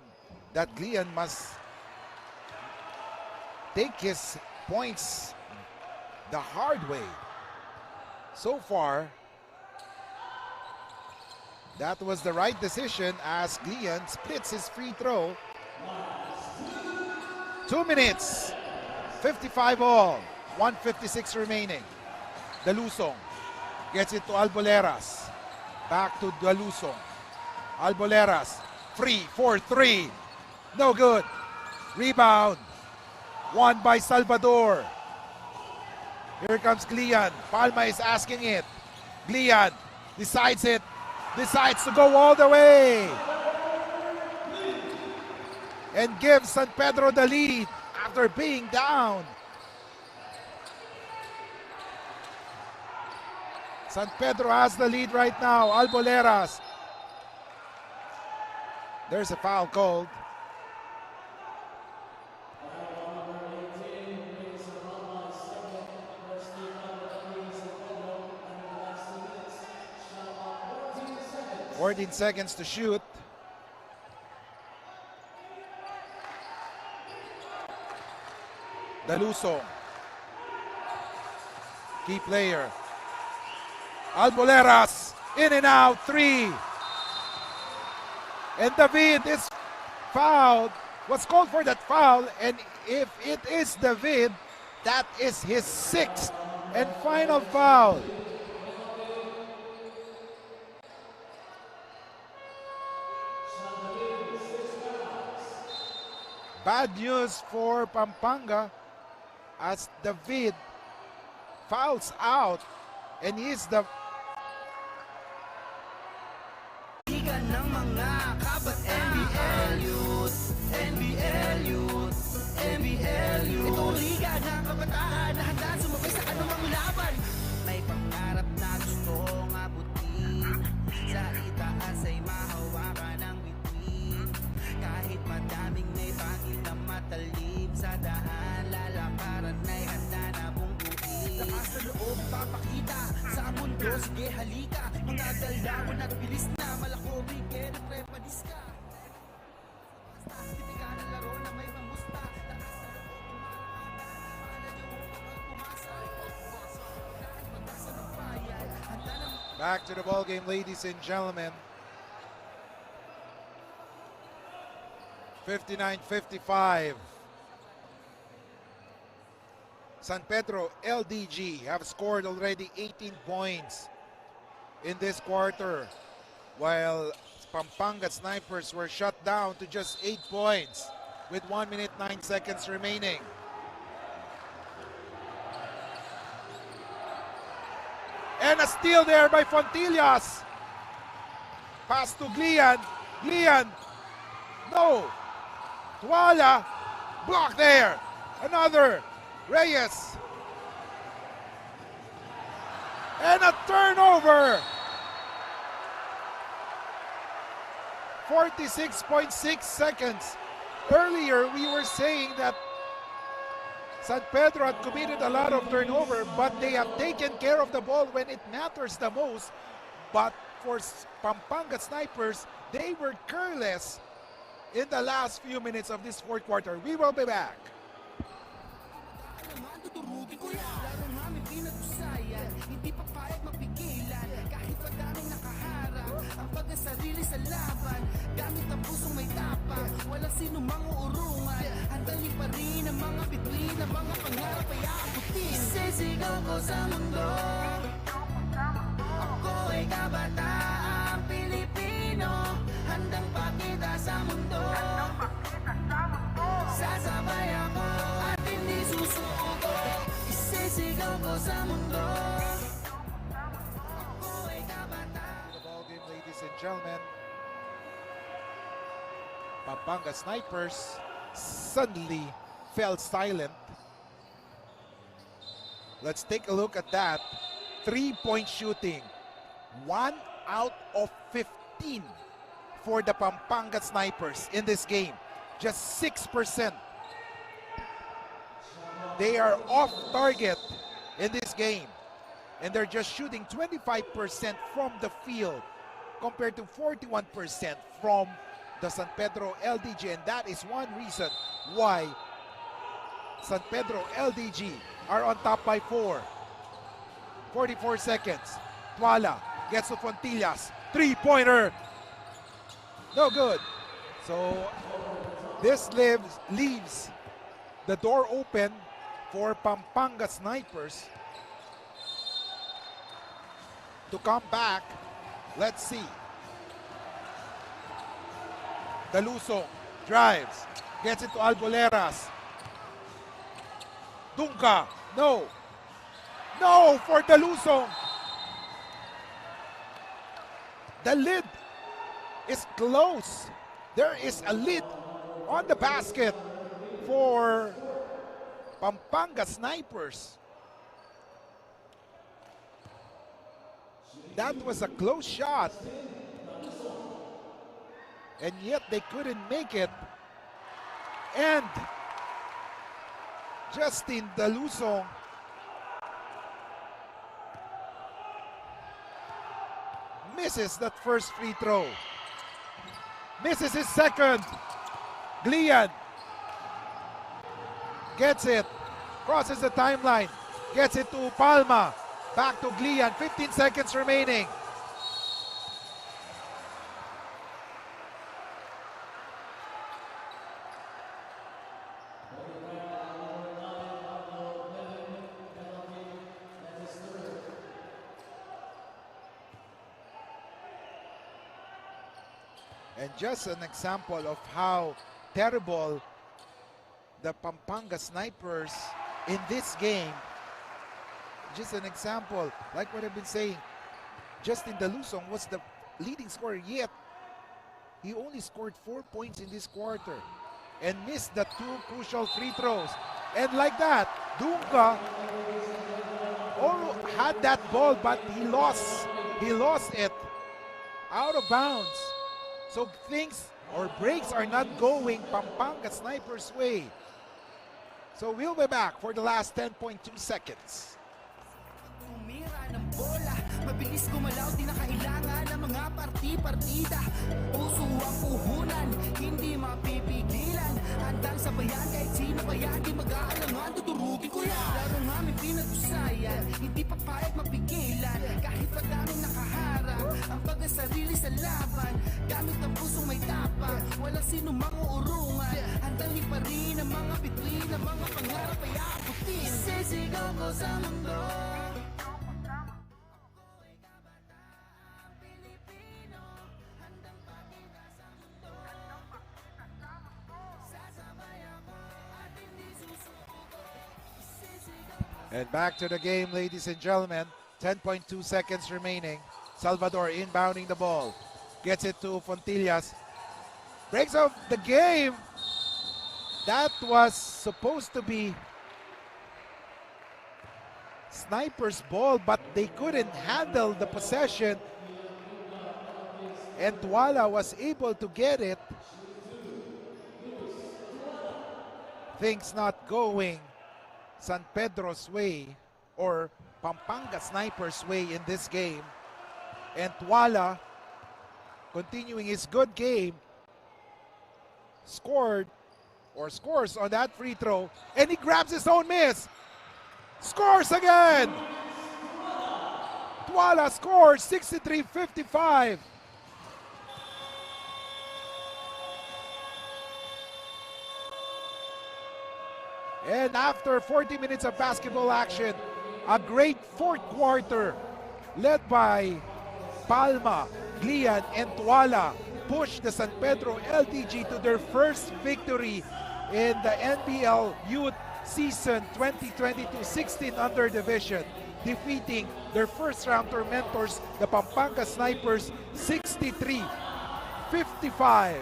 that Glian must take his points the hard way. So far, that was the right decision as Glian splits his free throw. 2 minutes, 55 all, 1:56 remaining. Dalusong gets it to Alboleras. Back to Dalusong. Alboleras, free for three. No good. Rebound. Won by Salvador. Here comes Glian. Palma is asking it. Glian decides it. Decides to go all the way. And gives San Pedro the lead after being down. San Pedro has the lead right now. Alboleras. There's a foul called. Seconds to shoot. Dalusong. Key player. Alboleras. In and out. Three. And David is fouled. Was called for that foul. And if it is David, that is his sixth and final foul. Bad news for Pampanga as David fouls out, and he's the Liga ng mga kabataan. NBL Youth, NBL Youth, NBL Youth. Ito ang liga ng kabataan na handa sumabay sa anumang laban. May pangarap na gustong abutin, sa itaas ay mahawakan ng bituin. Kahit madaming may pangil na matalim, sa daan lalakaran ay handa na bungguin. Lakas na loob papakita sa mundo, sige halika. Mga galawan at bilis na malakobi, kaya prepadis ka. Basta, tipiga ng laro na may pangusta. Lakas na loob umahanga, pahala niyo pumasa. Kahit magkasa ng bayan, handa na. back to the ball game, ladies and gentlemen. 59-55. San Pedro LDG have scored already 18 points in this quarter, while Pampanga Snipers were shut down to just 8 points with 1 minute 9 seconds remaining. And a steal there by Fontillas. Pass to Glian. Glian. No. Tuala. Block there. Another. Reyes. And a turnover. 46.6 seconds. Earlier, we were saying that San Pedro had committed a lot of turnover, but they have taken care of the ball when it matters the most. But for Pampanga Snipers, they were careless in the last few minutes of this fourth quarter. We will be back. pagkasarili sa laban. Gamit ang pusong may tapang, walang sino mang-uurungan. Handang liparin ang mga bituin, ang mga pangarap ay aabutin. Sisigaw ko sa mundo, ako ay kabataang Pilipino. Handang pakita sa mundo, sasabay ako at hindi susuko. Isisigaw ko sa mundo, ako ay kabataan. The ball game, ladies and gentlemen. Pampanga Snipers suddenly fell silent. Let's take a look at that. 3-point shooting. 1 out of 15 for the Pampanga Snipers in this game. Just 6%. They are off target in this game. And they're just shooting 25% from the field compared to 41% from the San Pedro LDG. And that is one reason why San Pedro LDG are on top by 4. 44 seconds. Tuala gets to Fontillas. Three-pointer. No good. So this leaves the door open for Pampanga Snipers to come back. Let's see. Daluso drives. Gets it to Alboleras. Dunca. No. No for Daluso. The lid is close. There is a lid on the basket for Pampanga Snipers. That was a close shot. And yet they couldn't make it. And Justin Daluso misses that first free throw. Misses his second. Glian gets it. Crosses the timeline. Gets it to Palma. Back to Glian. 15 seconds remaining. And just an example of how terrible the Pampanga Snipers in this game. Just an example, like what I've been saying, Justin Dalusong was the leading scorer, yet he only scored 4 points in this quarter and missed the 2 crucial free throws. And like that, Dunca had that ball, but he lost it out of bounds. So things or breaks are not going Pampanga Snipers' way. So we'll be back for the last 10.2 seconds. Tumira ng bola, mabilis gumalaw, di na kailangan ng mga parti-partida. Puso ang puhunan, hindi mapipigilan. Handang sabayan kahit sino pa yan, di mag-aalangan, tuturugin ko yan. Laro nga may pinag-usayan, hindi papayag mapigilan. Kahit pa daming nakaharap, ang pagkasarili sa laban. Gamit ang pusong may tapang, walang sino mang-uurungan. Handang liparin ang mga bituin, ang mga pangarap ay aabutin. Sisigaw ko sa mundo, And back to the game, ladies and gentlemen. 10.2 seconds remaining. Salvador inbounding the ball. Gets it to Fontillas. Breaks off the game. That was supposed to be Snipers' ball, but they couldn't handle the possession. And Tuala was able to get it. Things not going San Pedro's way or Pampanga Snipers' way in this game. And Tuala, continuing his good game, scores on that free throw, and he grabs his own miss. Scores again! Tuala scores 63-55. And after 40 minutes of basketball action, a great fourth quarter led by Palma, Glian, and Tuala pushed the San Pedro LDG to their first victory in the NBL Youth Season 2022-16 under division, defeating their first round tormentors, the Pampanga Snipers, 63-55.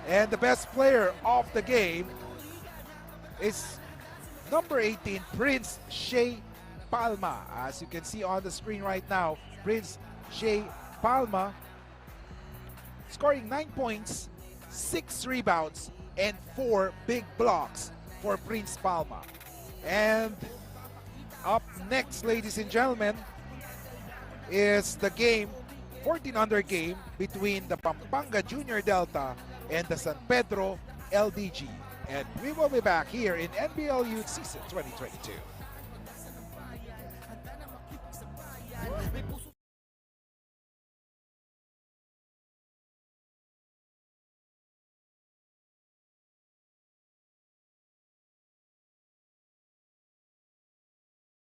And the best player of the game is number 18, Prince Shea Palma. As you can see on the screen right now, Prince Shea Palma scoring 9 points, 6 rebounds, and 4 big blocks for Prince Palma. And up next, ladies and gentlemen, is the game, 14 under game between the Pampanga Junior Delta and the San Pedro LDG. And we will be back here in NBL Youth Season 2022.